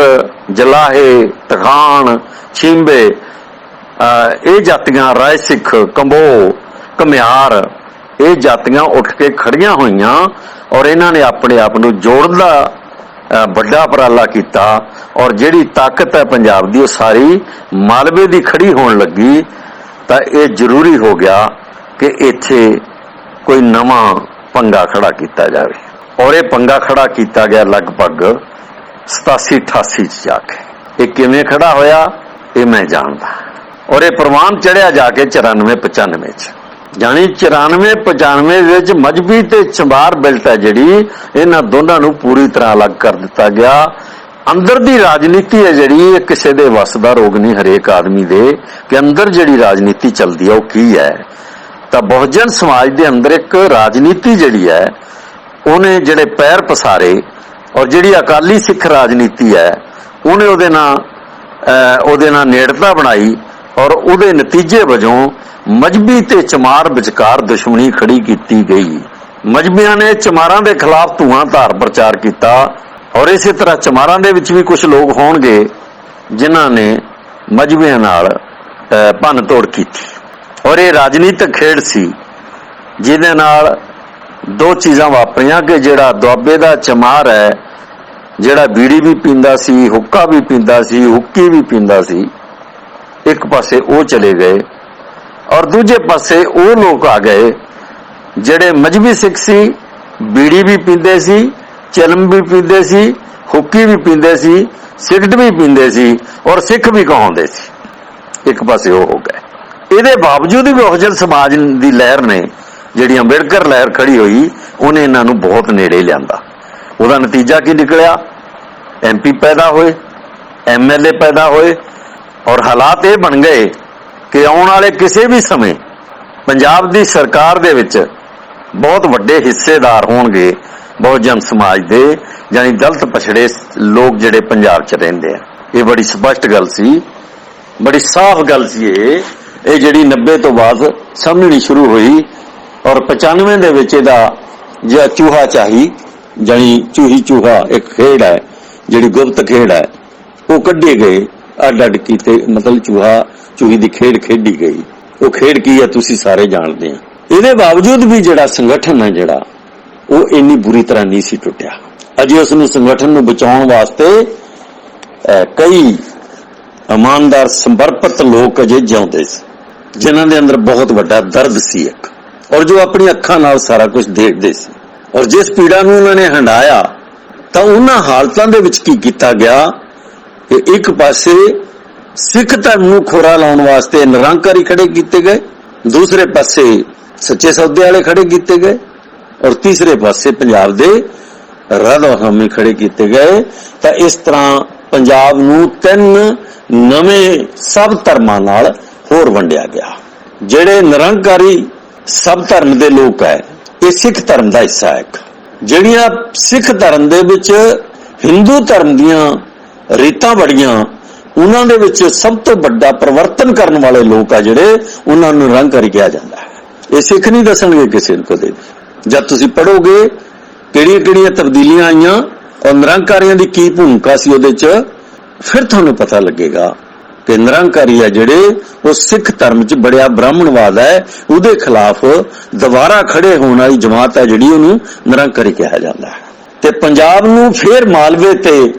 ਜਲਾਹੇ, ਤਖਾਣ, ਛੀਂਬੇ, ਇਹ ਜਾਤੀਆਂ, ਰਾਏ ਸਿੱਖ, ਕੰਬੋ, ਘੁਮਿਆਰ, ਇਹ ਜਾਤੀਆਂ ਉੱਠ ਕੇ ਖੜੀਆਂ ਹੋਈਆਂ ਔਰ ਇਹਨਾਂ ਨੇ ਆਪਣੇ ਆਪ ਨੂੰ ਜੋੜਨ ਦਾ ਵੱਡਾ ਉਪਰਾਲਾ ਕੀਤਾ ਔਰ ਜਿਹੜੀ ਤਾਕਤ ਹੈ ਪੰਜਾਬ ਦੀ ਉਹ ਸਾਰੀ ਮਾਲਵੇ ਦੀ ਖੜੀ ਹੋਣ ਲੱਗੀ। ਤਾਂ ਇਹ ਜ਼ਰੂਰੀ ਹੋ ਗਿਆ ਕਿ ਇੱਥੇ ਕੋਈ ਨਵਾਂ ਪੰਗਾ ਖੜਾ ਕੀਤਾ ਜਾਵੇ ਔਰ ਇਹ ਪੰਗਾ ਖੜਾ ਕੀਤਾ ਗਿਆ ਲਗਭਗ 87-88 'ਚ ਜਾ ਕੇ। ਇਹ ਕਿਵੇਂ ਖੜਾ ਹੋਇਆ ਇਹ ਮੈਂ ਜਾਣਦਾ ਔਰ ਇਹ ਪ੍ਰਵਾਨ ਚੜਿਆ ਜਾ ਕੇ 94-95 'ਚ, ਜਾਨੀ 94-95 ਵਿੱਚ ਮਜਬੀ ਤੇ ਚਮਾਰ ਬਿਲਟ ਹੈ ਜਿਹੜੀ, ਇਹਨਾਂ ਦੋਨਾਂ ਨੂੰ ਪੂਰੀ ਤਰ੍ਹਾਂ ਅਲੱਗ ਕਰ ਦਿੱਤਾ ਗਿਆ। ਅੰਦਰ ਦੀ ਰਾਜਨੀਤੀ ਹੈ ਜਿਹੜੀ, ਇਹ ਕਿਸੇ ਦੇ ਵੱਸ ਦਾ ਰੋਗ ਨਹੀਂ ਹਰੇਕ ਆਦਮੀ ਦੇ, ਕਿ ਅੰਦਰ ਜਿਹੜੀ ਰਾਜਨੀਤੀ ਚੱਲਦੀ ਹੈ ਉਹ ਕੀ ਹੈ। ਤਾਂ ਬਹੁਜਨ ਸਮਾਜ ਦੇ ਅੰਦਰ ਇੱਕ ਰਾਜਨੀਤੀ ਜਿਹੜੀ ਹੈ ਉਹਨੇ ਜਿਹੜੇ ਪੈਰ ਪਸਾਰੇ ਔਰ ਜਿਹੜੀ ਅਕਾਲੀ ਸਿੱਖ ਰਾਜਨੀਤੀ ਹੈ ਉਹਨੇ ਉਹਦੇ ਨਾਲ ਨੇੜਤਾ ਬਣਾਈ ਔਰ ਉਹਦੇ ਨਤੀਜੇ ਵਜੋਂ ਮਜਬੀ ਤੇ ਚਮਾਰ ਵਿਚਕਾਰ ਦੁਸ਼ਮਣੀ ਖੜੀ ਕੀਤੀ ਗਈ। ਮਜਬੀਆਂ ਨੇ ਚਮਾਰਾਂ ਦੇ ਖਿਲਾਫ ਧੂਆਂ-ਧਾਰ ਪ੍ਰਚਾਰ ਕੀਤਾ ਔਰ ਇਸੇ ਤਰ੍ਹਾਂ ਚਮਾਰਾਂ ਦੇ ਵਿੱਚ ਵੀ ਕੁਝ ਲੋਕ ਹੋਣਗੇ ਜਿਨ੍ਹਾਂ ਨੇ ਮਜਬੀਆਂ ਨਾਲ ਭੰਨ ਤੋੜ ਕੀਤੀ ਔਰ ਇਹ ਰਾਜਨੀਤਿਕ ਖੇਡ ਸੀ ਜਿਹਦੇ ਨਾਲ ਦੋ ਚੀਜ਼ਾਂ ਵਾਪਰੀਆਂ ਕਿ ਜਿਹੜਾ ਦੁਆਬੇ ਦਾ ਚਮਾਰ ਹੈ, ਜਿਹੜਾ ਬੀੜੀ ਵੀ ਪੀਂਦਾ ਸੀ, ਹੁੱਕਾ ਵੀ ਪੀਂਦਾ ਸੀ, ਹੁੱਕੀ ਵੀ ਪੀਂਦਾ ਸੀ, ਇੱਕ ਪਾਸੇ ਉਹ ਚਲੇ ਗਏ ਔਰ ਦੂਜੇ ਪਾਸੇ ਉਹ ਲੋਕ ਆ ਗਏ ਜਿਹੜੇ ਮਜਬੀ ਸਿੱਖ ਸੀ, ਬੀੜੀ ਵੀ ਪੀਂਦੇ ਸੀ, ਚਿਲਮ ਵੀ ਪੀਂਦੇ ਸੀ, ਹੁੱਕੀ ਵੀ ਪੀਂਦੇ ਸੀ, ਸਿਗਰਟ ਵੀ ਪੀਂਦੇ ਸੀ ਔਰ ਸਿੱਖ ਵੀ ਕਹਾਉਂਦੇ ਸੀ। ਇੱਕ ਪਾਸੇ ਉਹ ਹੋ ਗਏ। ਇਹਦੇ ਬਾਵਜੂਦ ਵੀ ਬਹੁਜਨ ਸਮਾਜ ਦੀ ਲਹਿਰ ਨੇ, ਜਿਹੜੀ ਅੰਬੇਡਕਰ ਲਹਿਰ ਖੜੀ ਹੋਈ, ਉਹਨੇ ਇਹਨਾਂ ਨੂੰ ਬਹੁਤ ਨੇੜੇ ਲਿਆਂਦਾ। ਉਹਦਾ ਨਤੀਜਾ ਕੀ ਨਿਕਲਿਆ? MP ਪੈਦਾ ਹੋਏ, MLA ਪੈਦਾ ਹੋਏ ਔਰ ਹਾਲਾਤ ਇਹ ਬਣ ਗਏ ਕਿ ਆਉਣ ਵਾਲੇ ਕਿਸੇ ਵੀ ਸਮੇਂ ਪੰਜਾਬ ਦੀ ਸਰਕਾਰ ਦੇ ਵਿੱਚ ਬਹੁਤ ਵੱਡੇ ਹਿੱਸੇਦਾਰ ਹੋਣਗੇ ਬਹੁਜਨ ਸਮਾਜ ਦੇ, ਯਾਨੀ ਦਲਿਤ ਪਛੜੇ ਲੋਕ ਜਿਹੜੇ ਪੰਜਾਬ 'ਚ ਰਹਿੰਦੇ ਆ। ਇਹ ਬੜੀ ਸਪਸ਼ਟ ਗੱਲ ਸੀ, ਬੜੀ ਸਾਫ਼ ਗੱਲ ਸੀ। ਇਹ ਜਿਹੜੀ 90 ਤੋਂ ਬਾਅਦ ਸਮਝਣੀ ਸ਼ੁਰੂ ਹੋਈ ਔਰ 95 ਦੇ ਵਿੱਚ ਇਹਦਾ ਜਿਹੜਾ ਚੂਹਾ ਚਾਹੀ, ਜਾਨੀ ਚੂਹੀ ਚੂਹਾ ਇੱਕ ਖੇਡ ਹੈ, ਜਿਹੜੀ ਗੁਪਤ ਖੇਡ ਹੈ ਉਹ ਕੱਢੇ ਗਏ, ਅੱਡ ਅੱਡ ਕੀਤੇ, ਮਤਲਬ ਚੂਹਾ ਚੂਹੀ ਦੀ ਖੇਡ ਖੇਡੀ ਗਈ। ਉਹ ਖੇਡ ਕੀ ਹੈ ਤੁਸੀਂ ਸਾਰੇ ਜਾਣਦੇ ਆ। ਇਹਦੇ ਬਾਵਜੂਦ ਵੀ ਜਿਹੜਾ ਸੰਗਠਨ ਹੈ ਜਿਹੜਾ ਉਹ ਇੰਨੀ ਬੁਰੀ ਤਰ੍ਹਾਂ ਨਹੀਂ ਸੀ ਟੁੱਟਿਆ। ਅਜੇ ਉਸ ਨੂੰ ਸੰਗਠਨ ਨੂੰ ਬਚਾਉਣ ਵਾਸਤੇ ਕਈ ਇਮਾਨਦਾਰ ਸਮਰਪਿਤ ਲੋਕ ਅਜੇ ਜਿਉਂਦੇ ਸੀ, ਜਿਨ੍ਹਾਂ ਦੇ ਅੰਦਰ ਬਹੁਤ ਵੱਡਾ ਦਰਦ ਸੀ ਇੱਕ, ਔਰ ਜੋ ਆਪਣੀ ਅੱਖਾਂ ਨਾਲ ਸਾਰਾ ਕੁਝ ਦੇਖਦੇ ਸੀ। ਔਰ ਜਿਸ ਪੀੜਾ ਨੂੰ ਉਹਨਾਂ ਨੇ ਹੰਡਾਇਆ ਤਾਂ ਉਹਨਾਂ ਹਾਲਤਾਂ ਦੇ ਵਿੱਚ ਕੀ ਕੀਤਾ ਗਿਆ ਕਿ ਇੱਕ ਪਾਸੇ ਸਿੱਖ ਧਰਮ ਨੂੰ ਖੋਰਾ ਲਾਉਣ ਵਾਸਤੇ ਨਿਰੰਕਾਰੀ ਖੜੇ ਕੀਤੇ ਗਏ, ਦੂਸਰੇ ਪਾਸੇ ਸੱਚੇ ਸੌਦੇ ਵਾਲੇ ਖੜੇ ਕੀਤੇ ਗਏ, ਔਰ ਤੀਸਰੇ ਪਾਸੇ ਪੰਜਾਬ ਦੇ ਰਾਧਾ ਸਵਾਮੀ ਖੜੇ ਕੀਤੇ ਗਏ। ਤਾਂ ਇਸ ਤਰ੍ਹਾਂ ਪੰਜਾਬ ਨੂੰ 3 ਨਵੇਂ ਸਭ ਧਰਮਾਂ ਨਾਲ ਹੋਰ ਵੰਡਿਆ ਗਿਆ। ਜਿਹੜੇ ਨਿਰੰਕਾਰੀ ਸਭ ਧਰਮ ਦੇ ਲੋਕ ਹੈ, ਇਹ ਸਿੱਖ ਧਰਮ ਦਾ ਹਿੱਸਾ ਹੈ। ਜਿਹੜੀਆਂ ਸਿੱਖ ਧਰਮ ਦੇ ਵਿੱਚ ਹਿੰਦੂ ਧਰਮ ਦੀਆਂ ਰੀਤਾਂ ਬੜੀਆਂ, ਉਹਨਾਂ ਦੇ ਵਿੱਚ ਸਭ ਤੋਂ ਵੱਡਾ ਪਰਿਵਰਤਨ ਕਰਨ ਵਾਲੇ ਲੋਕ ਆ ਜਿਹੜੇ, ਉਹਨਾਂ ਨੂੰ ਨਿਰੰਕਾਰੀ ਕਿਹਾ ਜਾਂਦਾ ਹੈ। ਇਹ ਸਿੱਖ ਨਹੀਂ ਦੱਸਣਗੇ ਕਿਸੇ ਨੂੰ ਕਦੇ। ਜਦ ਤੁਸੀਂ ਪੜੋਗੇ ਕਿਹੜੀਆਂ ਕਿਹੜੀਆਂ ਤਬਦੀਲੀਆਂ ਆਈਆਂ ਔਰ ਨਿਰੰਕਾਰੀਆਂ ਦੀ ਕੀ ਭੂਮਿਕਾ ਸੀ ਉਹਦੇ 'ਚ, ਫਿਰ ਤੁਹਾਨੂੰ ਪਤਾ ਲੱਗੇਗਾ ਕਿ ਨਿਰੰਕਾਰੀ ਆ ਜਿਹੜੇ ਉਹ ਸਿੱਖ ਧਰਮ 'ਚ ਬੜਿਆ ਬ੍ਰਾਹਮਣਵਾਦ ਹੈ, ਉਹਦੇ ਖਿਲਾਫ ਦੁਬਾਰਾ ਖੜੇ ਹੋਣ ਵਾਲੀ ਜਮਾਤ ਹੈ ਜਿਹੜੀ, ਉਹਨੂੰ ਨਿਰੰਕਾਰੀ ਕਿਹਾ ਜਾਂਦਾ ਹੈ। ਤੇ ਪੰਜਾਬ ਨੂੰ ਫੇਰ ਮਾਲਵੇ ਤੇ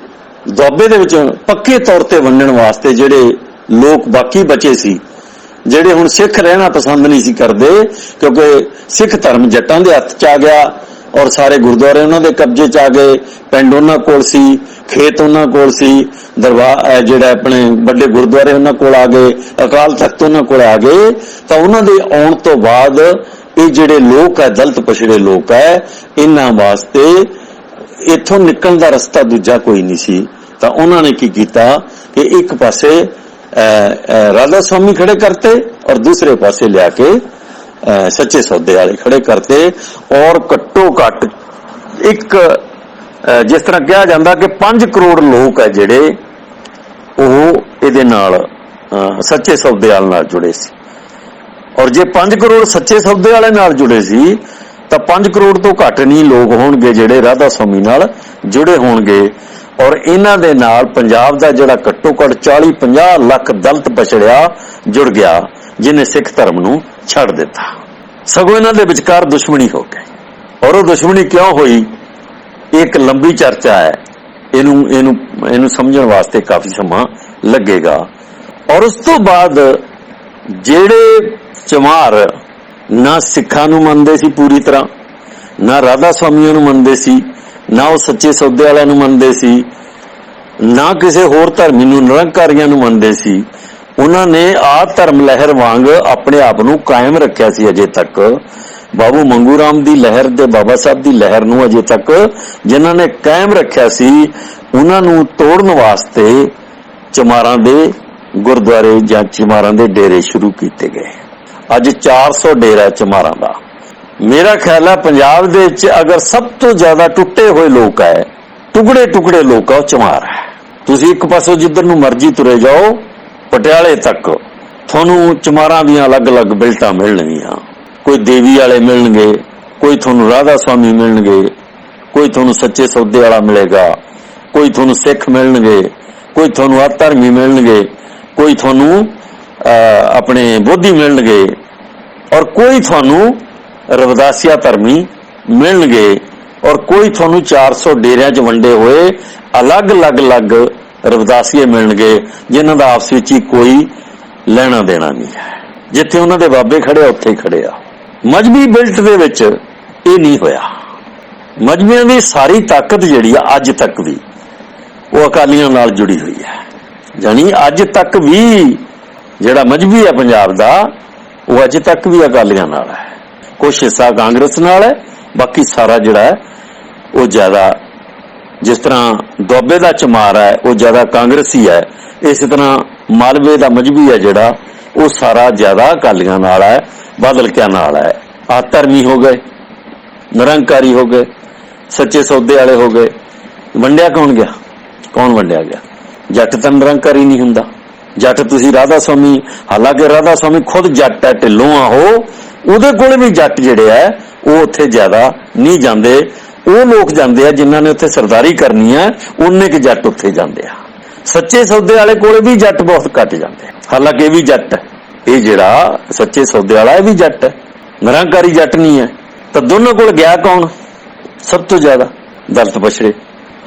ਦੁਆਬੇ ਦੇ ਵਿੱਚ ਪੱਕੇ ਤੌਰ ਤੇ ਵੰਡਣ ਵਾਸਤੇ ਜਿਹੜੇ ਲੋਕ ਬਾਕੀ ਬਚੇ ਸੀ, ਜਿਹੜੇ ਹੁਣ ਸਿੱਖ ਰਹਿਣਾ ਪਸੰਦ ਨਹੀਂ ਸੀ ਕਰਦੇ, ਕਿਉਂਕਿ ਸਿੱਖ ਧਰਮ ਜੱਟਾਂ ਦੇ ਹੱਥ 'ਚ ਆ ਗਿਆ ਔਰ ਸਾਰੇ ਗੁਰਦੁਆਰੇ ਉਹਨਾਂ ਦੇ ਕਬਜ਼ੇ 'ਚ ਆ ਗਏ, ਪਿੰਡ ਉਹਨਾਂ ਕੋਲ ਸੀ, ਖੇਤ ਉਹਨਾਂ ਕੋਲ ਸੀ, ਦਰਬਾਰ ਜਿਹੜਾ ਆਪਣੇ ਵੱਡੇ ਗੁਰਦੁਆਰੇ ਉਹਨਾਂ ਕੋਲ ਆ ਗਏ, ਅਕਾਲ ਤਖਤ ਉਹਨਾਂ ਕੋਲ ਆ ਗਏ। ਤਾਂ ਉਹਨਾਂ ਦੇ ਆਉਣ ਤੋਂ ਬਾਅਦ ਇਹ ਜਿਹੜੇ ਲੋਕ ਹੈ, ਦਲਿਤ ਪਛੜੇ ਲੋਕ ਹੈ, ਇਹਨਾਂ ਵਾਸਤੇ ਇੱਥੋਂ ਨਿਕਲਣ ਦਾ ਰਸਤਾ ਦੂਜਾ ਕੋਈ ਨਹੀਂ ਸੀ। ਤਾਂ ਉਹਨਾਂ ਨੇ ਕੀ ਕੀਤਾ ਕਿ ਇੱਕ ਪਾਸੇ ਰਾਧਾ ਸਵਾਮੀ ਖੜੇ ਕਰਤੇ ਔਰ ਦੂਸਰੇ ਪਾਸੇ ਲਿਆ ਕੇ ਸੱਚੇ ਸੌਦੇ ਵਾਲੇ ਖੜੇ ਕਰਤੇ। ਔਰ ਘੱਟੋ ਘੱਟ ਇੱਕ ਜਿਸ ਤਰ੍ਹਾਂ ਕਿਹਾ ਜਾਂਦਾ ਕਿ 5 ਕਰੋੜ ਲੋਕ ਹੈ ਜਿਹੜੇ ਉਹ ਇਹਦੇ ਨਾਲ ਸੱਚੇ ਸੌਦੇ ਵਾਲੇ ਨਾਲ ਜੁੜੇ ਸੀ। ਔਰ ਜੇ 5 ਕਰੋੜ ਸੱਚੇ ਸੌਦੇ ਵਾਲੇ ਨਾਲ ਜੁੜੇ ਸੀ ਤਾਂ 5 ਕਰੋੜ ਤੋਂ ਘੱਟ ਨਹੀਂ ਲੋਕ ਹੋਣਗੇ ਜਿਹੜੇ ਰਾਧਾ ਸਵਾਮੀ ਨਾਲ ਜੁੜੇ ਹੋਣਗੇ। ਔਰ ਇਹਨਾਂ ਦੇ ਨਾਲ ਪੰਜਾਬ ਦਾ ਜਿਹੜਾ ਘੱਟੋ ਘੱਟ 40-50 ਲੱਖ ਦਲਿਤ ਪਛੜਿਆ ਜੁੜ ਗਿਆ, ਜਿਹਨੇ ਸਿੱਖ ਧਰਮ ਨੂੰ ਛੱਡ ਦਿੱਤਾ। ਸਗੋਂ ਇਹਨਾਂ ਦੇ ਵਿਚਕਾਰ ਦੁਸ਼ਮਣੀ ਹੋ ਗਈ। ਔਰ ਉਹ ਦੁਸ਼ਮਣੀ ਕਿਉਂ ਹੋਈ, ਇੱਕ ਲੰਬੀ ਚਰਚਾ ਹੈ, ਇਹਨੂੰ ਸਮਝਣ ਵਾਸਤੇ ਕਾਫੀ ਸਮਾਂ ਲੱਗੇਗਾ। ਔਰ ਉਸ ਤੋਂ ਬਾਅਦ ਜਿਹੜੇ ਚਮਾਰ ਨਾ ਸਿੱਖਾਂ ਨੂੰ ਮੰਨਦੇ ਸੀ ਪੂਰੀ ਤਰ੍ਹਾਂ, ਨਾ ਰਾਧਾ ਸਵਾਮੀਆਂ ਨੂੰ ਮੰਨਦੇ ਸੀ, ਨਾ ਉਹ ਸੱਚੇ ਸੌਦੇ ਵਾਲਿਆਂ ਨੂੰ ਮੰਨਦੇ ਸੀ, ਨਾ ਕਿਸੇ ਹੋਰ ਧਰਮੀ ਨੂੰ, ਨਿਰੰਕਾਰੀਆਂ ਨੂੰ ਮੰਨਦੇ ਸੀ, ਉਹਨਾਂ ਨੇ ਆਦ ਧਰਮ ਲਹਿਰ ਵਾਂਗ ਆਪਣੇ ਆਪ ਨੂੰ ਕਾਇਮ ਰੱਖਿਆ ਸੀ। ਅਜੇ ਤੱਕ ਬਾਬੂ ਮੰਗੂ ਰਾਮ ਦੀ ਲਹਿਰ ਤੇ ਬਾਬਾ ਸਾਹਿਬ ਦੀ ਲਹਿਰ ਨੂੰ ਅਜੇ ਤੱਕ ਜਿਨ੍ਹਾਂ ਨੇ ਕਾਇਮ ਰੱਖਿਆ ਸੀ, ਉਹਨਾਂ ਨੂੰ ਤੋੜਨ ਵਾਸਤੇ ਚਮਾਰਾਂ ਦੇ ਗੁਰਦੁਆਰੇ ਜਾਂ ਚਮਾਰਾਂ ਦੇ ਡੇਰੇ ਸ਼ੁਰੂ ਕੀਤੇ ਗਏ। ਅੱਜ 400 ਡੇਰਾ ਚਮਾਰਾਂ ਦਾ। ਮੇਰਾ ਖਿਆਲ ਹੈ ਪੰਜਾਬ ਦੇ ਵਿੱਚ ਅਗਰ ਸਭ ਤੋਂ ਜ਼ਿਆਦਾ ਟੁੱਟੇ ਹੋਏ ਲੋਕ ਹੈ, ਟੁਕੜੇ ਟੁਕੜੇ ਲੋਕ ਆ, ਉਹ ਚਮਾਰ ਹੈ। ਤੁਸੀਂ ਇੱਕ ਪਾਸੋਂ ਜਿੱਧਰ ਨੂੰ ਮਰਜ਼ੀ ਤੁਰੇ ਜਾਓ, ਪਟਿਆਲੇ ਤੱਕ ਤੁਹਾਨੂੰ ਚਮਾਰਾਂ ਦੀਆਂ ਅਲੱਗ-ਅਲੱਗ ਬਿਲਟਾਂ ਮਿਲਣਗੀਆਂ। ਕੋਈ ਦੇਵੀ ਵਾਲੇ ਮਿਲਣਗੇ, ਕੋਈ ਤੁਹਾਨੂੰ ਰਾਧਾ ਸਵਾਮੀ ਮਿਲਣਗੇ, ਕੋਈ ਤੁਹਾਨੂੰ ਸੱਚੇ ਸੌਦੇ ਵਾਲਾ ਮਿਲੇਗਾ, ਕੋਈ ਤੁਹਾਨੂੰ ਸਿੱਖ ਮਿਲਣਗੇ, ਕੋਈ ਤੁਹਾਨੂੰ ਧਰਮੀ ਮਿਲਣਗੇ, ਕੋਈ ਤੁਹਾਨੂੰ ਆਪਣੇ ਬੋਧੀ ਮਿਲਣਗੇ, ਔਰ ਕੋਈ ਤੁਹਾਨੂੰ ਰਵਿਦਾਸੀਆ ਧਰਮੀ ਮਿਲਣਗੇ, ਔਰ ਕੋਈ ਤੁਹਾਨੂੰ 400 ਡੇਰਿਆਂ 'ਚ ਵੰਡੇ ਹੋਏ ਅਲੱਗ-ਅਲੱਗ ਰਵਿਦਾਸੀਏ ਮਿਲਣਗੇ, ਜਿਨ੍ਹਾਂ ਦਾ ਆਪਸ ਵਿੱਚ ਹੀ ਕੋਈ ਲੈਣਾ ਦੇਣਾ ਨਹੀਂ ਹੈ। ਜਿੱਥੇ ਉਹਨਾਂ ਦੇ ਬਾਬੇ ਖੜੇ ਉੱਥੇ ਹੀ ਖੜੇ ਆ। ਮਜ਼੍ਹਬੀ ਬਿਲਟ ਦੇ ਵਿੱਚ ਇਹ ਨਹੀਂ ਹੋਇਆ। ਮਜ਼੍ਹਬੀਆਂ ਦੀ ਸਾਰੀ ਤਾਕਤ ਜਿਹੜੀ ਆ ਅੱਜ ਤੱਕ ਵੀ ਉਹ ਅਕਾਲੀਆਂ ਨਾਲ ਜੁੜੀ ਹੋਈ ਹੈ। ਜਾਣੀ ਅੱਜ ਤੱਕ ਵੀ ਜਿਹੜਾ ਮਜ਼੍ਹਬੀ ਹੈ ਪੰਜਾਬ ਦਾ, ਉਹ ਅੱਜ ਤੱਕ ਵੀ ਅਕਾਲੀਆਂ ਨਾਲ ਹੈ। ਕੁਛ ਹਿੱਸਾ ਕਾਂਗਰਸ ਨਾਲ ਹੈ, ਬਾਕੀ ਸਾਰਾ ਜਿਹੜਾ ਹੈ ਉਹ ਜ਼ਿਆਦਾ, ਜਿਸ ਤਰ੍ਹਾਂ ਦੁਆਬੇ ਦਾ ਚਮਾਰ ਹੈ ਉਹ ਜ਼ਿਆਦਾ ਕਾਂਗਰਸੀ ਹੈ, ਇਸੇ ਤਰ੍ਹਾਂ ਮਾਲਵੇ ਦਾ ਮਜ਼੍ਹਬੀ ਹੈ ਜਿਹੜਾ ਉਹ ਸਾਰਾ ਜ਼ਿਆਦਾ ਅਕਾਲੀਆਂ ਨਾਲ ਹੈ, ਬਾਦਲ ਕਿਆ ਨਾਲ ਹੈ। ਆਹ ਧਰਮੀ ਹੋ ਗਏ, ਨਿਰੰਕਾਰੀ ਹੋ ਗਏ, ਸੱਚੇ ਸੌਦੇ ਵਾਲੇ ਹੋ ਗਏ। ਵੰਡਿਆ ਕੌਣ ਗਿਆ? ਕੌਣ ਵੰਡਿਆ ਗਿਆ? ਜੱਟ ਤਾਂ ਨਿਰੰਕਾਰੀ ਨਹੀਂ ਹੁੰਦਾ। ਜੱਟ ਤੁਸੀਂ ਰਾਧਾ ਸਵਾਮੀ, ਹਾਲਾਂਕਿ ਰਾਧਾ ਸਵਾਮੀ ਖੁਦ ਜੱਟ ਹੈ, ਢਿੱਲੋਂ ਆ ਉਹਦੇ ਕੋਲ ਵੀ ਜੱਟ ਜਿਹੜੇ ਹੈ ਉਹ ਉੱਥੇ ਜ਼ਿਆਦਾ ਨਹੀਂ ਜਾਂਦੇ। ਉਹ ਲੋਕ ਜਾਂਦੇ ਆ ਜਿਨ੍ਹਾਂ ਨੇ ਉੱਥੇ ਸਰਦਾਰੀ ਕਰਨੀ ਆ, ਉਹਨੇ ਕਿ ਜੱਟ ਉੱਥੇ ਜਾਂਦੇ ਆ। ਸੱਚੇ ਸੌਦੇ ਵਾਲੇ ਕੋਲੇ ਵੀ ਜੱਟ ਬਹੁਤ ਘੱਟ ਜਾਂਦੇ ਆ, ਹਾਲਾਂਕਿ ਇਹ ਵੀ ਜੱਟ ਹੈ। ਇਹ ਜਿਹੜਾ ਸੱਚੇ ਸੌਦੇ ਵਾਲਾ ਇਹ ਵੀ ਜੱਟ ਹੈ, ਨਿਰੰਕਾਰੀ ਜੱਟ ਨਹੀਂ ਹੈ। ਤਾਂ ਦੋਨਾਂ ਕੋਲ ਗਿਆ ਕੌਣ ਸਭ ਤੋਂ ਜ਼ਿਆਦਾ? ਦਲਿਤ ਪਛੜੇ।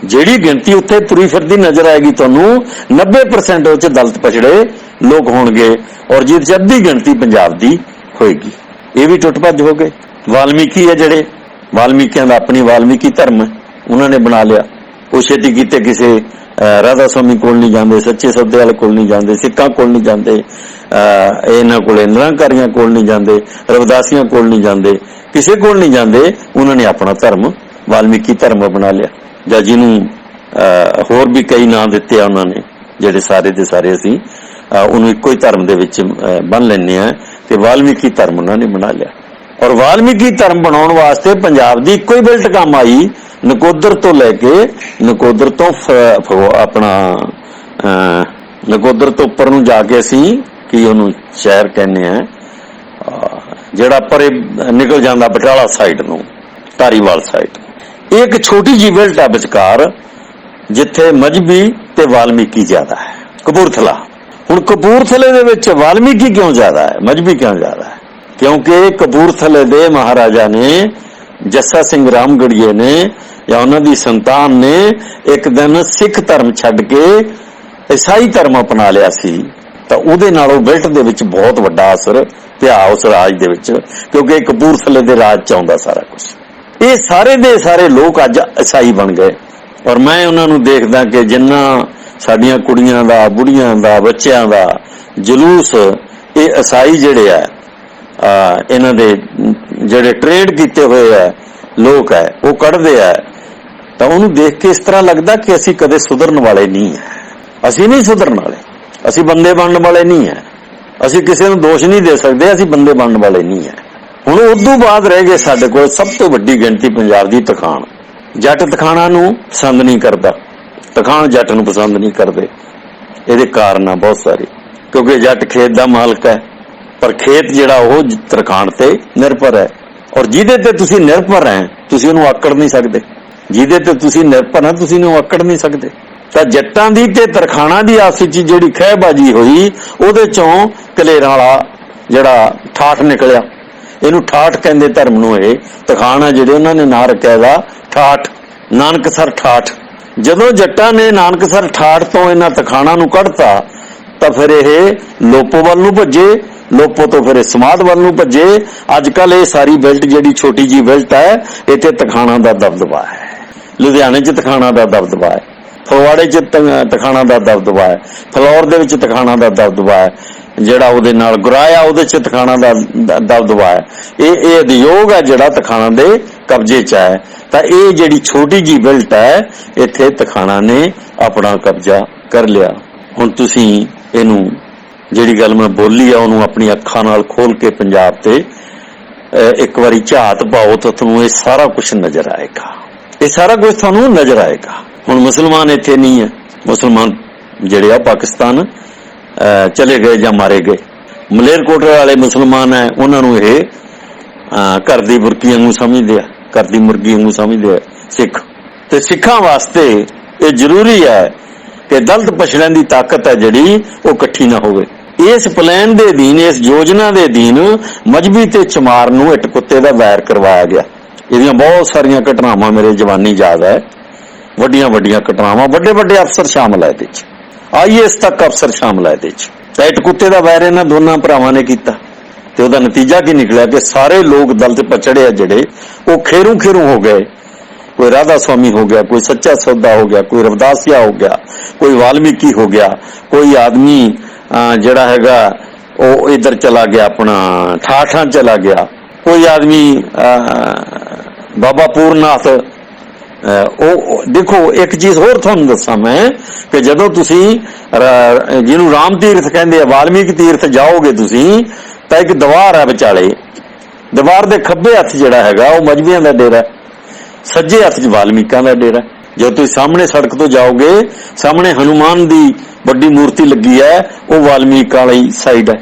ਜਿਹੜੀ ਗਿਣਤੀ ਉੱਥੇ ਤੁਰੀ ਫਿਰਦੀ ਨਜ਼ਰ ਆਏਗੀ ਤੁਹਾਨੂੰ, 90% ਵਿੱਚ ਦਲਿਤ ਪਛੜੇ ਲੋਕ ਹੋਣਗੇ, ਔਰ ਜਿਹਦੇ ਚ ਅੱਧੀ ਗਿਣਤੀ ਪੰਜਾਬ ਦੀ ਹੋਏਗੀ। ਇਹ ਵੀ ਟੁੱਟ ਭੱਜ ਹੋ ਗਏ। ਵਾਲਮੀਕੀ ਹੈ ਜਿਹੜੇ, ਵਾਲਮੀਕਿਆਂ ਦਾ ਆਪਣੀ ਵਾਲਮੀਕੀ ਧਰਮ ਉਹਨਾਂ ਨੇ ਬਣਾ ਲਿਆ। ਉਹ ਛੇਤੀ ਕੀਤੇ ਕਿਸੇ ਰਾਧਾ ਸਵਾਮੀ ਕੋਲ ਨਹੀਂ ਜਾਂਦੇ, ਸੱਚੇ ਸੌਦੇ ਵਾਲੇ ਕੋਲ ਨਹੀਂ ਜਾਂਦੇ, ਸਿੱਖਾਂ ਕੋਲ ਨਹੀਂ ਜਾਂਦੇ, ਇਹਨਾਂ ਕੋਲੇ ਨਿਰੰਕਾਰੀਆਂ ਕੋਲ ਨਹੀਂ ਜਾਂਦੇ, ਰਵਿਦਾਸੀਆਂ ਕੋਲ ਨਹੀਂ ਜਾਂਦੇ, ਕਿਸੇ ਕੋਲ ਨਹੀਂ ਜਾਂਦੇ। ਉਹਨਾਂ ਨੇ ਆਪਣਾ ਧਰਮ ਵਾਲਮੀਕੀ ਧਰਮ ਬਣਾ ਲਿਆ, ਜਾਂ ਜਿਹਨੂੰ ਹੋਰ ਵੀ ਕਈ ਨਾਂ ਦਿੱਤੇ ਆ ਉਹਨਾਂ ਨੇ, ਜਿਹੜੇ ਸਾਰੇ ਦੇ ਸਾਰੇ ਅਸੀਂ ਉਹਨੂੰ ਇੱਕੋ ਹੀ ਧਰਮ ਦੇ ਵਿੱਚ ਬੰਨ ਲੈਂਦੇ ਆ, ਤੇ ਵਾਲਮੀਕੀ ਧਰਮ ਉਹਨਾਂ ਨੇ ਬਣਾ ਲਿਆ। ਔਰ ਵਾਲਮੀਕੀ ਧਰਮ ਬਣਾਉਣ ਵਾਸਤੇ ਪੰਜਾਬ ਦੀ ਇੱਕੋ ਹੀ ਬਿਲਟ ਕੰਮ ਆਈ, ਨਕੋਦਰ ਤੋਂ ਲੈ ਕੇ ਨਕੋਦਰ ਤੋਂ ਆਪਣਾ ਨਕੋਦਰ ਤੋਂ ਉੱਪਰ ਨੂੰ ਜਾ ਕੇ ਅਸੀਂ ਕੀ ਉਹਨੂੰ ਸ਼ਹਿਰ ਕਹਿੰਦੇ ਆ, ਜਿਹੜਾ ਪਰੇ ਨਿਕਲ ਜਾਂਦਾ ਬਟਾਲਾ ਸਾਈਡ ਨੂੰ, ਧਾਰੀਵਾਲ ਸਾਈਡ। ਇਹ ਇੱਕ ਛੋਟੀ ਜਿਹੀ ਬਿਲਟ ਹੈ ਵਿਚਕਾਰ, ਜਿੱਥੇ ਮਜ਼੍ਹਬੀ ਤੇ ਵਾਲਮੀਕੀ ਜ਼ਿਆਦਾ ਹੈ। ਕਪੂਰਥਲਾ, ਹੁਣ ਕਪੂਰਥਲੇ ਦੇ ਵਿੱਚ ਵਾਲਮੀਕੀ ਕਿਉਂ ਜ਼ਿਆਦਾ ਹੈ, ਮਜ਼੍ਹਬੀ ਕਿਉਂ ਜ਼ਿਆਦਾ ਹੈ? ਕਿਉਂਕਿ ਕਪੂਰਥਲੇ ਦੇ ਮਹਾਰਾਜਾ ਨੇ, ਜੱਸਾ ਸਿੰਘ ਰਾਮਗੜੀਏ ਨੇ, ਜਾਂ ਉਹਨਾਂ ਦੀ ਸੰਤਾਨ ਨੇ ਇੱਕ ਦਿਨ ਸਿੱਖ ਧਰਮ ਛੱਡ ਕੇ ਈਸਾਈ ਧਰਮ ਅਪਣਾ ਲਿਆ ਸੀ। ਤਾਂ ਉਹਦੇ ਨਾਲ ਉਹ ਬਿਲਟ ਦੇ ਵਿੱਚ ਬਹੁਤ ਵੱਡਾ ਅਸਰ ਪਿਆ ਉਸ ਰਾਜ ਦੇ ਵਿੱਚ, ਕਿਉਂਕਿ ਕਪੂਰਥਲੇ ਦੇ ਰਾਜ ਚ ਆਉਂਦਾ ਸਾਰਾ ਕੁਝ। ਇਹ ਸਾਰੇ ਦੇ ਸਾਰੇ ਲੋਕ ਅੱਜ ਈਸਾਈ ਬਣ ਗਏ। ਔਰ ਮੈਂ ਉਹਨਾਂ ਨੂੰ ਦੇਖਦਾ ਕਿ ਜਿੰਨਾ ਸਾਡੀਆਂ ਕੁੜੀਆਂ ਦਾ, ਬੁੜੀਆਂ ਦਾ, ਬੱਚਿਆਂ ਦਾ ਜਲੂਸ ਇਹ ਈਸਾਈ ਜਿਹੜੇ ਆ, ਇਹਨਾਂ ਦੇ ਜਿਹੜੇ ਟ੍ਰੇਡ ਕੀਤੇ ਹੋਏ ਆ ਲੋਕ ਹੈ, ਉਹ ਕੱਢਦੇ ਆ। ਤਾਂ ਉਹਨੂੰ ਦੇਖ ਕੇ ਇਸ ਤਰ੍ਹਾਂ ਲੱਗਦਾ ਕਿ ਅਸੀਂ ਕਦੇ ਸੁਧਰਨ ਵਾਲੇ ਨਹੀਂ ਹੈ। ਅਸੀਂ ਨਹੀਂ ਸੁਧਰਨ ਵਾਲੇ, ਅਸੀਂ ਬੰਦੇ ਬਣਨ ਵਾਲੇ ਨਹੀਂ ਹੈ। ਅਸੀਂ ਕਿਸੇ ਨੂੰ ਦੋਸ਼ ਨਹੀਂ ਦੇ ਸਕਦੇ, ਅਸੀਂ ਬੰਦੇ ਬਣਨ ਵਾਲੇ ਨਹੀਂ ਹੈ। ਹੁਣ ਉਦੋਂ ਬਾਅਦ ਰਹਿ ਗਏ ਸਾਡੇ ਕੋਲ ਸਭ ਤੋਂ ਵੱਡੀ ਗਿਣਤੀ ਪੰਜਾਬ ਦੀ ਤਖਾਣ। ਜੱਟ ਤਖਾਣਾ ਨੂੰ ਪਸੰਦ ਨਹੀਂ ਕਰਦਾ, ਤਖਾਣ ਜੱਟ ਨੂੰ ਪਸੰਦ ਨਹੀਂ ਕਰਦੇ। ਇਹਦੇ ਕਾਰਨ ਆ ਬਹੁਤ ਸਾਰੇ, ਕਿਉਂਕਿ ਜੱਟ ਖੇਤ ਦਾ ਮਾਲਕ ਹੈ, ਪਰ ਖੇਤ ਜਿਹੜਾ ਉਹ ਤਰਖਾਣ ਤੇ ਨਿਰਭਰ ਹੈ। ਔਰ ਜਿਹਦੇ ਤੇ ਤੁਸੀਂ ਨਿਰਭਰ ਹੈ ਤੁਸੀਂ ਉਹਨੂੰ ਆਕੜ ਨਹੀਂ ਸਕਦੇ, ਜਿਹਦੇ ਤੇ ਤੁਸੀਂ ਨਿਰਭਰ ਹੈ ਤੁਸੀਂ ਉਹਨੂੰ ਆਕੜ ਨਹੀਂ ਸਕਦੇ। ਤਾਂ ਜੱਟਾਂ ਦੀ ਤੇ ਤਰਖਾਣਾ ਦੀ ਆਪਸ ਵਿੱਚ ਜਿਹੜੀ ਖਹਿਬਾਜੀ ਹੋਈ, ਉਹਦੇ ਚੋਂ ਕਲੇਰਾਂ ਵਾਲਾ ਜਿਹੜਾ ਠਾਠ ਨਿਕਲਿਆ। ਇਹਨੂੰ ਠਾਠ ਕਹਿੰਦੇ ਧਰਮ ਨੂੰ। ਇਹ ਤਖਾਣ ਆ ਜਿਹੜੇ ਉਹਨਾਂ ਨੇ ਨਾਂ ਰੱਖਿਆ ਦਾ ਠਾਠ, ਨਾਨਕਸਰ ਠਾਠ। ਜਦੋਂ ਜੱਟਾਂ ਨੇ ਨਾਨਕਸਰ ਠਾਠ ਤੋਂ ਇਹਨਾਂ ਤਖਾਣਾ ਨੂੰ ਕੱਢਤਾ ਤਾਂ ਫਿਰ ਇਹ ਲੋਪੋ ਵੱਲ ਨੂੰ ਭੱਜੇ, ਲੋਪੋ ਤੋਂ ਫਿਰ ਸਮਾਧ ਵੱਲ ਨੂੰ ਭੱਜੇ। ਅੱਜ ਕੱਲ ਇਹ ਸਾਰੀ ਬਿਲਟ ਜਿਹੜੀ ਛੋਟੀ ਜੀ ਬਿਲਟ ਹੈ, ਇੱਥੇ ਤਖਾਣਾ ਦਾ ਦਬਦਬਾ ਹੈ। ਲੁਧਿਆਣੇ 'ਚ ਤਖਾਣਾ ਦਾ ਦਬਦਬਾ ਹੈ, ਫਗਵਾੜੇ 'ਚ ਤਖਾਣਾ ਦਾ ਦਬਦਬਾ ਹੈ, ਫਲੌਰ ਦੇ ਵਿੱਚ ਤਖਾਣਾ ਦਾ ਦਬਦਬਾ ਹੈ, ਜਿਹੜਾ ਉਹਦੇ ਨਾਲ ਗੁਰਾਇਆ ਉਹਦੇ 'ਚ ਤਖਾਣਾ ਦਾ ਦਬਦਬਾ ਹੈ। ਇਹ ਉਦਯੋਗ ਹੈ ਜਿਹੜਾ ਤਖਾਣਾ ਦੇ ਕਬਜ਼ੇ 'ਚ ਹੈ। ਤਾਂ ਇਹ ਜਿਹੜੀ ਛੋਟੀ ਜੀ ਬਿਲਟ ਹੈ, ਇੱਥੇ ਤਖਾਣਾ ਨੇ ਆਪਣਾ ਕਬਜ਼ਾ ਕਰ ਲਿਆ। ਹੁਣ ਤੁਸੀਂ ਇਹਨੂੰ ਜਿਹੜੀ ਗੱਲ ਮੈਂ ਬੋਲੀ ਆ ਉਹਨੂੰ ਆਪਣੀ ਅੱਖਾਂ ਨਾਲ ਖੋਲ ਕੇ ਪੰਜਾਬ ਤੇ ਇੱਕ ਵਾਰੀ ਝਾਤ ਪਾਓ ਤਾਂ ਤੁਹਾਨੂੰ ਇਹ ਸਾਰਾ ਕੁਝ ਨਜ਼ਰ ਆਏਗਾ, ਇਹ ਸਾਰਾ ਕੁਝ ਤੁਹਾਨੂੰ ਨਜ਼ਰ ਆਏਗਾ। ਹੁਣ ਮੁਸਲਮਾਨ ਇੱਥੇ ਨਹੀਂ ਹੈ, ਮੁਸਲਮਾਨ ਜਿਹੜੇ ਆ ਪਾਕਿਸਤਾਨ ਚਲੇ ਗਏ ਜਾਂ ਮਾਰੇ ਗਏ। ਮਲੇਰਕੋਟਲੇ ਵਾਲੇ ਮੁਸਲਮਾਨ ਹੈ, ਉਹਨਾਂ ਨੂੰ ਇਹ ਘਰ ਦੀ ਬੁਰਕੀ ਵਾਂਗੂ ਸਮਝਦੇ ਆ, ਘਰ ਦੀ ਮੁਰਗੀ ਵਾਂਗੂ ਸਮਝਦੇ ਆ ਸਿੱਖ। ਤੇ ਸਿੱਖਾਂ ਵਾਸਤੇ ਇਹ ਜ਼ਰੂਰੀ ਹੈ ਕਿ ਦਲਿਤ ਪਛੜਿਆਂ ਦੀ ਤਾਕਤ ਹੈ ਜਿਹੜੀ ਉਹ ਇਕੱਠੀ ਨਾ ਹੋਵੇ। ਇਸ ਪਲਾਨ ਦੇ ਅਧੀਨ, ਇਸ ਯੋਜਨਾ ਦੇ ਅਧੀਨ ਮਜ਼੍ਹਬੀ ਤੇ ਚਮਾਰ ਨੂੰ ਇੱਟ ਕੁੱਤੇ ਦਾ ਵੈਰ ਕਰਵਾਇਆ ਗਿਆ। ਇਹਦੀਆਂ ਬਹੁਤ ਸਾਰੀਆਂ ਘਟਨਾਵਾਂ ਮੇਰੇ ਜਵਾਨੀ ਯਾਦ ਹੈ, ਵੱਡੀਆਂ ਵੱਡੀਆਂ ਘਟਨਾਵਾਂ, ਵੱਡੇ ਵੱਡੇ ਅਫਸਰ ਸ਼ਾਮਲ ਹੈ ਇਹਦੇ 'ਚ, IAS ਤੱਕ ਅਫਸਰ ਸ਼ਾਮਲ ਹੈ ਇਹਦੇ 'ਚ। ਤਾਂ ਇੱਟ ਕੁੱਤੇ ਦਾ ਵੈਰ ਇਹਨਾਂ ਦੋਨਾਂ ਭਰਾਵਾਂ ਨੇ ਕੀਤਾ ਤੇ ਉਹਦਾ ਨਤੀਜਾ ਕੀ ਨਿਕਲਿਆ ਕਿ ਸਾਰੇ ਲੋਕ ਦਲਿਤ ਪਛੜੇ ਆ ਜਿਹੜੇ ਉਹ ਖੇਰੂ ਖੇਰੂ ਹੋ ਗਏ। ਕੋਈ ਰਾਧਾ ਸਵਾਮੀ ਹੋ ਗਿਆ, ਕੋਈ ਸੱਚਾ ਸੌਦਾ ਹੋ ਗਿਆ, ਕੋਈ ਰਵਿਦਾਸੀਆ ਹੋ ਗਿਆ, ਕੋਈ ਵਾਲਮੀਕੀ ਹੋ ਗਿਆ, ਕੋਈ ਆਦਮੀ ਜਿਹੜਾ ਹੈਗਾ ਉਹ ਇਧਰ ਚਲਾ ਗਿਆ, ਆਪਣਾ ਠਾਠਾਂ ਚਲਾ ਗਿਆ, ਕੋਈ ਆਦਮੀ ਬਾਬਾ ਪੂਰਨਾਥ। ਉਹ ਦੇਖੋ ਇੱਕ ਚੀਜ਼ ਹੋਰ ਤੁਹਾਨੂੰ ਦੱਸਾਂ ਮੈਂ ਕਿ ਜਦੋਂ ਤੁਸੀਂ ਜਿਹਨੂੰ ਰਾਮ ਤੀਰਥ ਕਹਿੰਦੇ ਆ, ਵਾਲਮੀਕ ਤੀਰਥ ਜਾਓਗੇ ਤੁਸੀਂ ਤਾਂ ਇੱਕ ਦੀਵਾਰ ਹੈ ਵਿਚਾਲੇ, ਦੀਵਾਰ ਦੇ ਖੱਬੇ ਹੱਥ ਜਿਹੜਾ ਹੈਗਾ ਉਹ ਮਜ਼੍ਹਬੀਆਂ ਦਾ ਡੇਰਾ, ਸੱਜੇ ਹੱਥ 'ਚ ਵਾਲਮੀਕਾਂ ਦਾ ਡੇਰਾ। ਜਦੋਂ ਤੁਸੀਂ ਸਾਹਮਣੇ ਸੜਕ ਤੋਂ ਜਾਓਗੇ, ਸਾਹਮਣੇ ਹਨੂਮਾਨ ਦੀ ਵੱਡੀ ਮੂਰਤੀ ਲੱਗੀ ਹੈ, ਉਹ ਵਾਲਮੀਕਾਂ ਵਾਲੀ ਸਾਈਡ ਹੈ,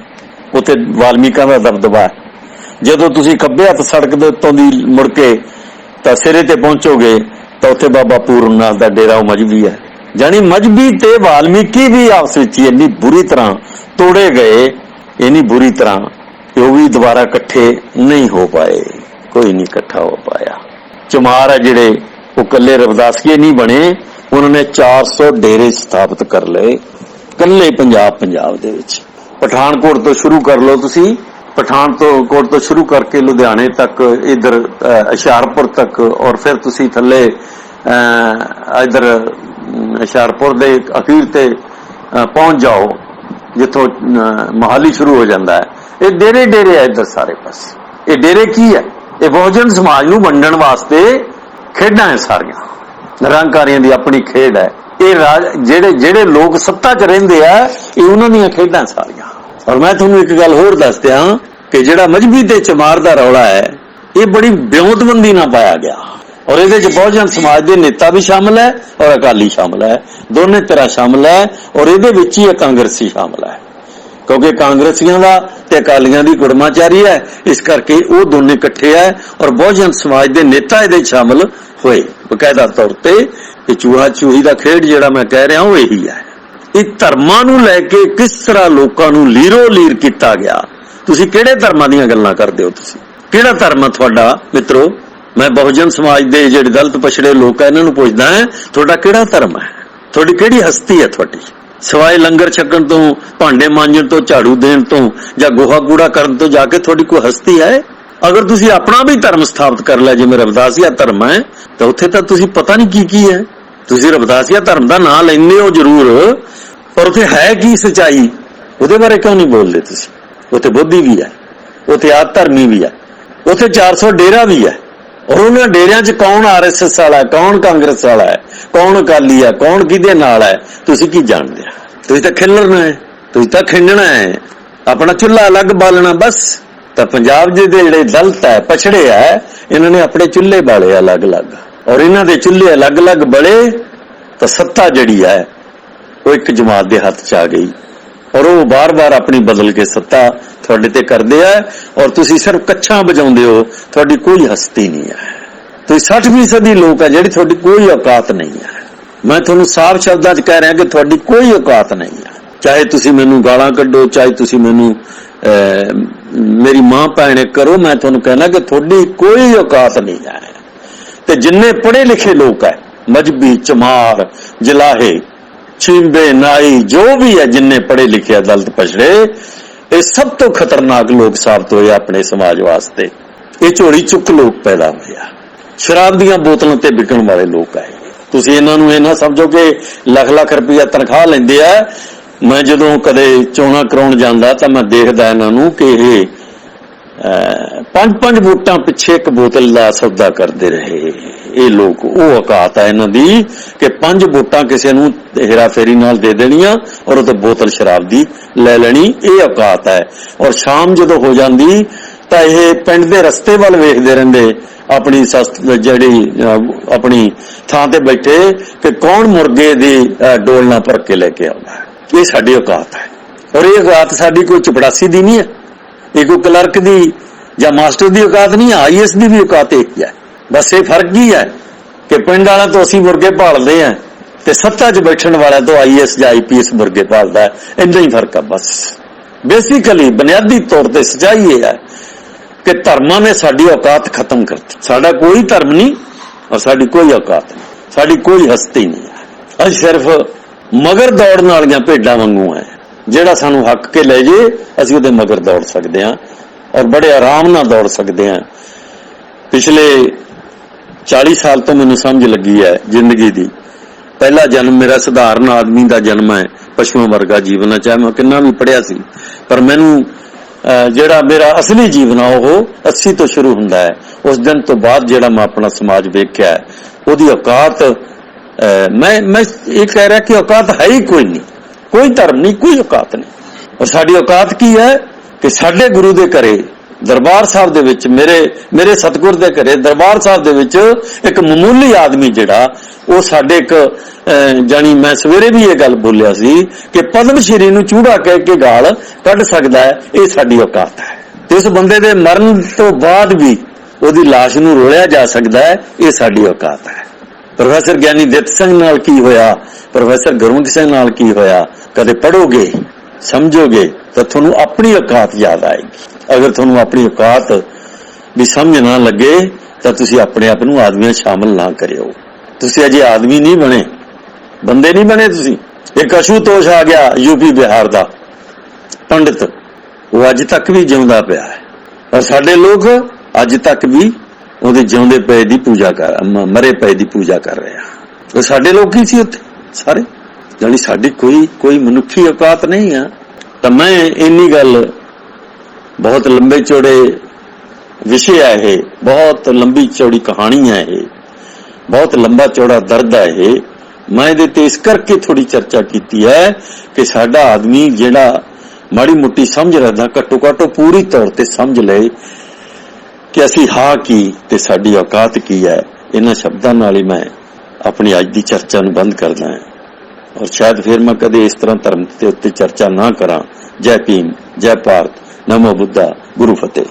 ਉੱਥੇ ਵਾਲਮੀਕਾਂ ਦਾ ਦਬਦਬਾ ਹੈ। ਜਦੋਂ ਤੁਸੀਂ ਖੱਬੇ ਹੱਥ ਸੜਕ ਦੇ ਉੱਤੋਂ ਦੀ ਮੁੜ ਕੇ ਤਾਂ ਸਿਰੇ ਤੇ ਪਹੁੰਚੋਗੇ ਤਾਂ ਉੱਥੇ ਬਾਬਾ ਪੂਰਨ ਨਾਥ ਦਾ ਡੇਰਾ ਉਹ ਮਜ਼੍ਹਬੀ ਹੈ। ਜਾਨੀ ਮਜ਼੍ਹਬੀ ਤੇ ਵਾਲਮੀਕੀ ਵੀ ਆਪਸ ਵਿੱਚ ਇੰਨੀ ਬੁਰੀ ਤਰ੍ਹਾਂ ਤੋੜੇ ਗਏ, ਇੰਨੀ ਬੁਰੀ ਤਰ੍ਹਾਂ ਕਿ ਉਹ ਵੀ ਦੁਬਾਰਾ ਇਕੱਠੇ ਨਹੀਂ ਹੋ ਪਾਏ, ਕੋਈ ਨਹੀਂ ਇਕੱਠਾ ਹੋ ਪਾਇਆ। ਚਮਾਰ ਹੈ ਜਿਹੜੇ ਉਹ ਇਕੱਲੇ ਰਵਿਦਾਸੀਏ ਨਹੀਂ ਬਣੇ, ਉਹਨਾਂ ਨੇ 400 ਡੇਰੇ ਸਥਾਪਿਤ ਕਰ ਲਏ ਇਕੱਲੇ ਪੰਜਾਬ ਦੇ ਵਿੱਚ। ਪਠਾਨਕੋਟ ਤੋਂ ਸ਼ੁਰੂ ਕਰ ਲਓ ਤੁਸੀਂ, ਪਠਾਨਕੋਟ ਤੋਂ ਸ਼ੁਰੂ ਕਰਕੇ ਲੁਧਿਆਣੇ ਤੱਕ, ਇਧਰ ਹੁਸ਼ਿਆਰਪੁਰ ਤੱਕ, ਔਰ ਫਿਰ ਤੁਸੀਂ ਥੱਲੇ ਇਧਰ ਹੁਸ਼ਿਆਰਪੁਰ ਦੇ ਅਖੀਰ ਤੇ ਪਹੁੰਚ ਜਾਓ ਜਿੱਥੋਂ ਮੋਹਾਲੀ ਸ਼ੁਰੂ ਹੋ ਜਾਂਦਾ ਹੈ। ਇਹ ਡੇਰੇ ਹੈ ਇੱਧਰ ਸਾਰੇ ਪਾਸੇ। ਇਹ ਡੇਰੇ ਕੀ ਹੈ? ਇਹ ਬਹੁਜਨ ਸਮਾਜ ਨੂੰ ਵੰਡਣ ਵਾਸਤੇ ਖੇਡਾਂ ਹੈ ਸਾਰੀਆਂ, ਨਿਰੰਕਾਰੀਆਂ ਦੀ ਆਪਣੀ ਖੇਡ ਹੈ। ਇਹ ਜਿਹੜੇ ਲੋਕ ਸੱਤਾ 'ਚ ਰਹਿੰਦੇ ਆ, ਇਹ ਉਹਨਾਂ ਦੀਆਂ ਖੇਡਾਂ ਸਾਰੀਆਂ। ਔਰ ਮੈਂ ਤੁਹਾਨੂੰ ਇੱਕ ਗੱਲ ਹੋਰ ਦੱਸ ਦਿਆਂ ਕਿ ਜਿਹੜਾ ਮਜ਼੍ਹਬੀ ਤੇ ਚਮਾਰ ਦਾ ਰੌਲਾ ਹੈ, ਇਹ ਬੜੀ ਵਿਉਂਤਬੰਦੀ ਨਾਲ ਪਾਇਆ ਗਿਆ, ਔਰ ਇਹਦੇ 'ਚ ਬਹੁਜਨ ਸਮਾਜ ਦੇ ਨੇਤਾ ਵੀ ਸ਼ਾਮਲ ਹੈ ਔਰ ਅਕਾਲੀ ਸ਼ਾਮਲ ਹੈ, ਦੋਨੇ ਤਰ੍ਹਾਂ ਸ਼ਾਮਲ ਹੈ। ਔਰ ਇਹਦੇ ਵਿੱਚ ਹੀ ਕਾਂਗਰਸੀ ਸ਼ਾਮਲ ਹੈ, ਕਿਉਂਕਿ ਕਾਂਗਰਸੀਆਂ ਦਾ ਤੇ ਅਕਾਲੀਆਂ ਦੀ ਕੁੜਮਾਚਾਰੀ ਹੈ, ਇਸ ਕਰਕੇ ਉਹ ਦੋਨੇ ਇਕੱਠੇ ਹੈ। ਔਰ ਬਹੁਜਨ ਸਮਾਜ ਦੇ ਨੇਤਾ ਇਹਦੇ ਸ਼ਾਮਲ ਹੋਏ ਬਕਾਇਦਾ ਤੌਰ ਤੇ। ਇਹ ਚੂਹਾ ਚੂਹੀ ਦਾ ਖੇਡ ਜਿਹੜਾ ਮੈਂ ਕਹਿ ਰਿਹਾ ਉਹ ਇਹੀ ਹੈ। ਇਹ ਧਰਮਾਂ ਨੂੰ ਲੈ ਕੇ ਕਿਸ ਤਰ੍ਹਾਂ ਲੋਕਾਂ ਨੂੰ ਲੀਰੋ ਲੀਰ ਕੀਤਾ ਗਿਆ। ਤੁਸੀਂ ਕਿਹੜੇ ਧਰਮਾਂ ਦੀਆਂ ਗੱਲਾਂ ਕਰਦੇ ਹੋ? ਤੁਸੀਂ ਕਿਹੜਾ ਧਰਮ ਹੈ ਤੁਹਾਡਾ? ਮਿੱਤਰੋ, ਮੈਂ ਬਹੁਜਨ ਸਮਾਜ ਦੇ ਜਿਹੜੇ ਦਲਿਤ ਪਛੜੇ ਲੋਕ ਆ ਇਹਨਾਂ ਨੂੰ ਪੁੱਛਦਾ ਹਾਂ, ਤੁਹਾਡਾ ਕਿਹੜਾ ਧਰਮ ਹੈ? ਤੁਹਾਡੀ ਕਿਹੜੀ ਹਸਤੀ ਹੈ? ਤੁਹਾਡੀ ਸਿਵਾਏ ਲੰਗਰ ਛਕਣ ਤੋਂ, ਭਾਂਡੇ ਮਾਂਜਣ ਤੋਂ, ਝਾੜੂ ਦੇਣ ਤੋਂ ਜਾਂ ਗੋਹਾ ਕੂੜਾ ਕਰਨ ਤੋਂ ਜਾ ਕੇ ਤੁਹਾਡੀ ਕੋਈ ਹਸਤੀ ਹੈ? ਅਗਰ ਤੁਸੀਂ ਆਪਣਾ ਵੀ ਧਰਮ ਸਥਾਪਿਤ ਕਰ ਲਿਆ, ਜਿਵੇਂ ਰਵਿਦਾਸੀਆ ਧਰਮ ਹੈ, ਤਾਂ ਉੱਥੇ ਤਾਂ ਤੁਸੀਂ ਪਤਾ ਨਹੀਂ ਕੀ ਹੈ। ਤੁਸੀਂ ਰਵਿਦਾਸੀਆ ਧਰਮ ਦਾ ਨਾਂ ਲੈਂਦੇ ਹੋ ਜ਼ਰੂਰ, ਪਰ ਉੱਥੇ ਹੈ ਕੀ ਸੱਚਾਈ? ਉਹਦੇ ਬਾਰੇ ਕਿਉਂ ਨਹੀਂ ਬੋਲਦੇ ਤੁਸੀਂ? ਉੱਥੇ ਬੋਧੀ ਵੀ ਹੈ, ਉੱਥੇ ਆਦ ਧਰਮੀ ਵੀ ਹੈ, ਉੱਥੇ 400 ਡੇਰਾ ਵੀ ਹੈ। ਔਰ ਉਹਨਾਂ ਡੇਰਿਆਂ 'ਚ ਕੌਣ RSS ਵਾਲਾ ਹੈ, ਕੌਣ ਕਾਂਗਰਸ ਵਾਲਾ ਹੈ, ਕੌਣ ਅਕਾਲੀ ਹੈ, ਕੌਣ ਕਿਹਦੇ ਨਾਲ ਹੈ, ਤੁਸੀਂ ਕੀ ਜਾਣਦੇ ਆ? ਤੁਸੀਂ ਤਾਂ ਖਿਲਰਨਾ ਹੈ, ਤੁਸੀਂ ਤਾਂ ਖਿੰਡਣਾ ਹੈ, ਆਪਣਾ ਚੁੱਲ੍ਹਾ ਅਲੱਗ ਬਾਲਣਾ ਬਸ। ਤਾਂ ਪੰਜਾਬ ਦੇ ਜਿਹੜੇ ਦਲਿਤ ਹੈ, ਪਛੜੇ ਹੈ, ਇਹਨਾਂ ਨੇ ਆਪਣੇ ਚੁੱਲ੍ਹੇ ਬਾਲੇ ਅਲੱਗ-ਅਲੱਗ, ਔਰ ਇਹਨਾਂ ਦੇ ਚੁੱਲ੍ਹੇ ਅਲੱਗ-ਅਲੱਗ ਬਲੇ ਤਾਂ ਸੱਤਾ ਜਿਹੜੀ ਹੈ ਉਹ ਇੱਕ ਜਮਾਤ ਦੇ ਹੱਥ 'ਚ ਆ ਗਈ, ਔਰ ਉਹ ਬਾਰ-ਬਾਰ ਆਪਣੀ ਬਦਲ ਕੇ ਸੱਤਾ ਤੁਹਾਡੇ ਤੇ ਕਰਦੇ ਆ। ਔਰ ਤੁਸੀਂ ਸਿਰਫ ਕੱਛਾਂ ਵਜਾਉਂਦੇ ਹੋ, ਤੁਹਾਡੀ ਕੋਈ ਹਸਤੀ ਨਹੀਂ ਹੈ। ਤੁਸੀਂ 60% ਲੋਕ ਹੈ ਜਿਹੜੀ ਤੁਹਾਡੀ ਕੋਈ ਔਕਾਤ ਨਹੀਂ ਹੈ। ਮੈਂ ਤੁਹਾਨੂੰ ਸਾਫ਼ ਸ਼ਬਦਾਂ 'ਚ ਕਹਿ ਰਿਹਾ ਕਿ ਤੁਹਾਡੀ ਕੋਈ ਔਕਾਤ ਨਹੀਂ ਹੈ। ਚਾਹੇ ਤੁਸੀਂ ਮੈਨੂੰ ਗਾਲਾਂ ਕੱਢੋ, ਚਾਹੇ ਤੁਸੀਂ ਮੈਨੂੰ ਮੇਰੀ ਮਾਂ ਭੈਣ ਕਰੋ, ਮੈਂ ਤੁਹਾਨੂੰ ਕਹਿਣਾ ਕਿ ਤੁਹਾਡੀ ਕੋਈ ਔਕਾਤ ਨਹੀਂ ਹੈ। ਤੇ ਜਿੰਨੇ ਪੜ੍ਹੇ ਲਿਖੇ ਲੋਕ ਹੈ, ਮਜ਼੍ਹਬੀ, ਚਮਾਰ, ਜਲਾਹੇ, ਛਿੰਬੇ, ਨਾਈ, ਜੋ ਵੀ ਹੈ, ਜਿੰਨੇ ਪੜ੍ਹੇ ਲਿਖੇ ਦਲਿਤ ਪਛੜੇ, ਇਹ ਸਭ ਤੋਂ ਖਤਰਨਾਕ ਲੋਕ ਸਾਬਤ ਹੋਏ ਆਪਣੇ ਸਮਾਜ ਵਾਸਤੇ। ਇਹ ਝੋਲੀ ਚੁੱਕ ਲੋਕ ਪੈਦਾ ਹੋਏ ਆ, ਸ਼ਰਾਬ ਦੀਆਂ ਬੋਤਲਾਂ ਤੇ ਵਿਕਣ ਵਾਲੇ ਲੋਕ ਆਏ। ਤੁਸੀਂ ਇਹਨਾਂ ਨੂੰ ਇਹ ਨਾ ਸਮਝੋ ਕਿ ਲੱਖ ਰੁਪਈਆ ਤਨਖਾਹ ਲੈਂਦੇ ਆ। ਮੈਂ ਜਦੋਂ ਕਦੇ ਚੋਣਾਂ ਕਰਾਉਣ ਜਾਂਦਾ ਤਾਂ ਮੈਂ ਦੇਖਦਾ ਇਹਨਾਂ ਨੂੰ ਕਿ ਇਹ 5-5 ਵੋਟਾਂ ਪਿੱਛੇ ਇੱਕ ਬੋਤਲ ਦਾ ਸੌਦਾ ਕਰਦੇ ਰਹੇ। ਇਹ ਲੋਕ, ਉਹ ਔਕਾਤ ਹੈ ਇਹਨਾਂ ਦੀ ਕਿ 5 ਵੋਟਾਂ ਕਿਸੇ ਨੂੰ ਹੇਰਾਫੇਰੀ ਨਾਲ ਦੇ ਦੇਣੀਆਂ ਔਰ ਉਹ ਤੋਂ ਬੋਤਲ ਸ਼ਰਾਬ ਦੀ ਲੈ ਲੈਣੀ, ਇਹ ਔਕਾਤ ਹੈ। ਔਰ ਸ਼ਾਮ ਜਦੋਂ ਹੋ ਜਾਂਦੀ ਤਾਂ ਇਹ ਪਿੰਡ ਦੇ ਰਸਤੇ ਵੱਲ ਵੇਖਦੇ ਰਹਿੰਦੇ, ਆਪਣੀ ਜਿਹੜੀ ਆਪਣੀ ਥਾਂ ਤੇ ਬੈਠੇ ਕਿ ਕੌਣ ਮੁਰਗੇ ਦੀ ਡੋਲ ਨਾ ਭਰ ਕੇ ਲੈ ਕੇ ਆਉਂਦਾ। ਇਹ ਸਾਡੀ ਔਕਾਤ ਹੈ। ਔਰ ਇਹ ਔਕਾਤ ਸਾਡੀ ਕੋਈ ਚਪੜਾਸੀ ਦੀ ਨਹੀਂ ਹੈ, ਇਹ ਕੋਈ ਕਲਰਕ ਦੀ ਜਾਂ ਮਾਸਟਰ ਦੀ ਔਕਾਤ ਨਹੀਂ ਹੈ। IAS ਦੀ ਵੀ ਔਕਾਤ ਇਹ ਹੈ। ਬਸ ਇਹ ਫਰਕ ਹੀ ਹੈ ਕਿ ਪਿੰਡ ਵਾਲਿਆਂ ਤੋਂ ਅਸੀਂ ਮੁਰਗੇ ਭਾਲਦੇ ਹਾਂ ਤੇ ਸੱਤਾ 'ਚ ਬੈਠਣ ਵਾਲਿਆਂ ਤੋਂ IAS ਜਾਂ IPS ਮੁਰਗੇ ਭਾਲਦਾ ਹੈ। ਇੰਨਾ ਹੀ ਫਰਕ ਹੈ ਬਸ। ਬੇਸਿਕਲੀ ਬੁਨਿਆਦੀ ਤੌਰ ਤੇ ਸੱਚਾਈ ਇਹ ਹੈ ਕਿ ਧਰਮਾਂ ਨੇ ਸਾਡੀ ਔਕਾਤ ਖਤਮ ਕਰਤੀ। ਸਾਡਾ ਕੋਈ ਧਰਮ ਨਹੀਂ ਔਰ ਸਾਡੀ ਕੋਈ ਔਕਾਤ ਨਹੀਂ, ਸਾਡੀ ਕੋਈ ਹਸਤੀ ਨਹੀਂ ਹੈ। ਅਸੀਂ ਸਿਰਫ ਮਗਰ ਦੌੜਨ ਵਾਲੀਆਂ ਭੇਡਾਂ ਵਾਂਗੂ ਹੈ। ਜਿਹੜਾ ਸਾਨੂੰ ਹੱਕ ਕੇ ਲੈ ਜੇ ਅਸੀਂ ਉਹਦੇ ਮਗਰ ਦੌੜ ਸਕਦੇ ਹਾਂ ਔਰ ਬੜੇ ਆਰਾਮ ਨਾਲ ਦੌੜ ਸਕਦੇ ਹਾਂ। ਪਿਛਲੇ 40 ਸਾਲ ਤੋਂ ਮੈਨੂੰ ਸਮਝ ਲੱਗੀ ਹੈ ਜ਼ਿੰਦਗੀ ਦੀ। ਪਹਿਲਾ ਜਨਮ ਮੇਰਾ ਸਧਾਰਨ ਆਦਮੀ ਦਾ ਜਨਮ ਹੈ, ਪਸ਼ੂਆਂ ਵਰਗਾ ਜੀਵਨ ਹੈ, ਚਾਹੇ ਮੈਂ ਕਿੰਨਾ ਵੀ ਪੜ੍ਹਿਆ ਸੀ। ਪਰ ਮੈਨੂੰ ਜਿਹੜਾ ਮੇਰਾ ਅਸਲੀ ਜੀਵਨ ਆ ਉਹ 80 ਤੋਂ ਸ਼ੁਰੂ ਹੁੰਦਾ ਹੈ। ਉਸ ਦਿਨ ਤੋਂ ਬਾਅਦ ਜਿਹੜਾ ਮੈਂ ਆਪਣਾ ਸਮਾਜ ਵੇਖਿਆ, ਉਹਦੀ ਔਕਾਤ, ਮੈਂ ਇਹ ਕਹਿ ਰਿਹਾ ਕਿ ਔਕਾਤ ਹੈ ਹੀ ਕੋਈ ਨਹੀਂ, ਕੋਈ ਧਰਮ ਨਹੀਂ, ਕੋਈ ਔਕਾਤ ਨਹੀਂ। ਔਰ ਸਾਡੀ ਔਕਾਤ ਕੀ ਹੈ ਕਿ ਸਾਡੇ ਗੁਰੂ ਦੇ ਘਰੇ ਦਰਬਾਰ ਸਾਹਿਬ ਦੇ ਵਿੱਚ, ਮੇਰੇ ਸਤਿਗੁਰ ਦੇ ਘਰੇ ਦਰਬਾਰ ਸਾਹਿਬ ਦੇ ਵਿੱਚ ਇੱਕ ਮਾਮੂਲੀ ਆਦਮੀ ਜਿਹੜਾ ਉਹ ਸਾਡੇ ਇੱਕ ਜਾਣੀ, ਮੈਂ ਸਵੇਰੇ ਵੀ ਇਹ ਗੱਲ ਬੋਲਿਆ ਸੀ ਕਿ ਪਦਮ ਸ਼੍ਰੀ ਨੂੰ ਚੂੜਾ ਕਹਿ ਕੇ ਗਾਲ ਕੱਢ ਸਕਦਾ ਹੈ। ਇਹ ਸਾਡੀ ਔਕਾਤ ਹੈ। ਤੇ ਇਸ ਬੰਦੇ ਦੇ ਮਰਨ ਤੋਂ ਬਾਅਦ ਵੀ ਉਹਦੀ ਲਾਸ਼ ਨੂੰ ਰੋਲਿਆ ਜਾ ਸਕਦਾ ਹੈ, ਇਹ ਸਾਡੀ ਔਕਾਤ ਹੈ। ਪ੍ਰੋਫੈਸਰ ਗਿਆਨੀ ਦਿੱਤ ਸਿੰਘ ਨਾਲ ਕੀ ਹੋਇਆ, ਪ੍ਰੋਫੈਸਰ ਗੁਰਮੁਖ ਸਿੰਘ ਨਾਲ ਕੀ ਹੋਇਆ, ਕਦੇ ਪੜੋਗੇ ਸਮਝੋਗੇ ਤਾਂ ਤੁਹਾਨੂੰ ਆਪਣੀ ਔਕਾਤ ਯਾਦ ਆਏਗੀ। ਅਗਰ ਤੁਹਾਨੂੰ ਆਪਣੀ ਔਕਾਤ ਵੀ ਸਮਝ ਨਾ ਲੱਗੇ ਤਾਂ ਤੁਸੀਂ ਆਪਣੇ ਆਪ ਨੂੰ ਆਦਮੀਆਂ ਸ਼ਾਮਲ ਨਾ ਕਰਿਓ। ਤੁਸੀਂ ਅਜੇ ਆਦਮੀ ਨਹੀਂ ਬਣੇ, ਬੰਦੇ ਨਹੀਂ ਬਣੇ ਤੁਸੀਂ। ਇੱਕ ਅਸ਼ੂਤੋਸ਼ ਆ ਗਿਆ ਯੂਪੀ ਬਿਹਾਰ ਦਾ ਪੰਡਿਤ, ਉਹ ਅੱਜ ਤੱਕ ਵੀ ਜਿਉਂਦਾ ਪਿਆ ਹੈ, ਔਰ ਸਾਡੇ ਲੋਕ ਅੱਜ ਤੱਕ ਵੀ ਉਹਦੇ ਜਿਉਂਦੇ ਪਏ ਦੀ ਪੂਜਾ ਮਰੇ ਪਏ ਦੀ ਪੂਜਾ ਕਰ ਰਹੇ ਆ। ਉਹ ਸਾਡੇ ਲੋਕ ਹੀ ਸੀ ਉੱਥੇ ਸਾਰੇ, ਜਾਨੀ ਸਾਡੀ ਕੋਈ ਮਨੁੱਖੀ ਔਕਾਤ ਨਹੀਂ ਆ। ਤਾਂ ਮੈਂ ਇੰਨੀ ਗੱਲ, ਬਹੁਤ ਲੰਬੇ ਚੌੜੇ ਵਿਸ਼ੇ ਹੈ ਇਹ, ਬਹੁਤ ਲੰਬੀ ਚੌੜੀ ਕਹਾਣੀ ਹੈ ਇਹ, ਬਹੁਤ ਲੰਬਾ ਚੌੜਾ ਦਰਦ ਹੈ ਇਹ। ਮੈਂ ਇਹਦੇ ਤੇ ਇਸ ਕਰਕੇ ਥੋੜੀ ਚਰਚਾ ਕੀਤੀ ਹੈ ਕਿ ਸਾਡਾ ਆਦਮੀ ਜਿਹੜਾ ਮਾੜੀ ਮੋਟੀ ਸਮਝ ਰੱਖਦਾ, ਘੱਟੋ ਘੱਟ ਪੂਰੀ ਤੌਰ ਤੇ ਸਮਝ ਲਏ ਕਿ ਅਸੀਂ ਹਾਂ ਕੀ ਤੇ ਸਾਡੀ ਔਕਾਤ ਕੀ ਹੈ। ਇਹਨਾਂ ਸ਼ਬਦਾਂ ਨਾਲ ਹੀ ਮੈਂ ਆਪਣੀ ਅੱਜ ਦੀ ਚਰਚਾ ਨੂੰ ਬੰਦ ਕਰਦਾ ਹਾਂ, ਔਰ ਸ਼ਾਇਦ ਫਿਰ ਮੈਂ ਕਦੇ ਇਸ ਤਰ੍ਹਾਂ ਧਰਮ ਦੇ ਉੱਤੇ ਚਰਚਾ ਨਾ ਕਰਾਂ। ਜੈ ਭੀਮ, ਜੈ ਭਾਰਤ, ਨਮੋ ਬੁੱਧਾ, ਗੁਰੂ ਫਤਿਹ।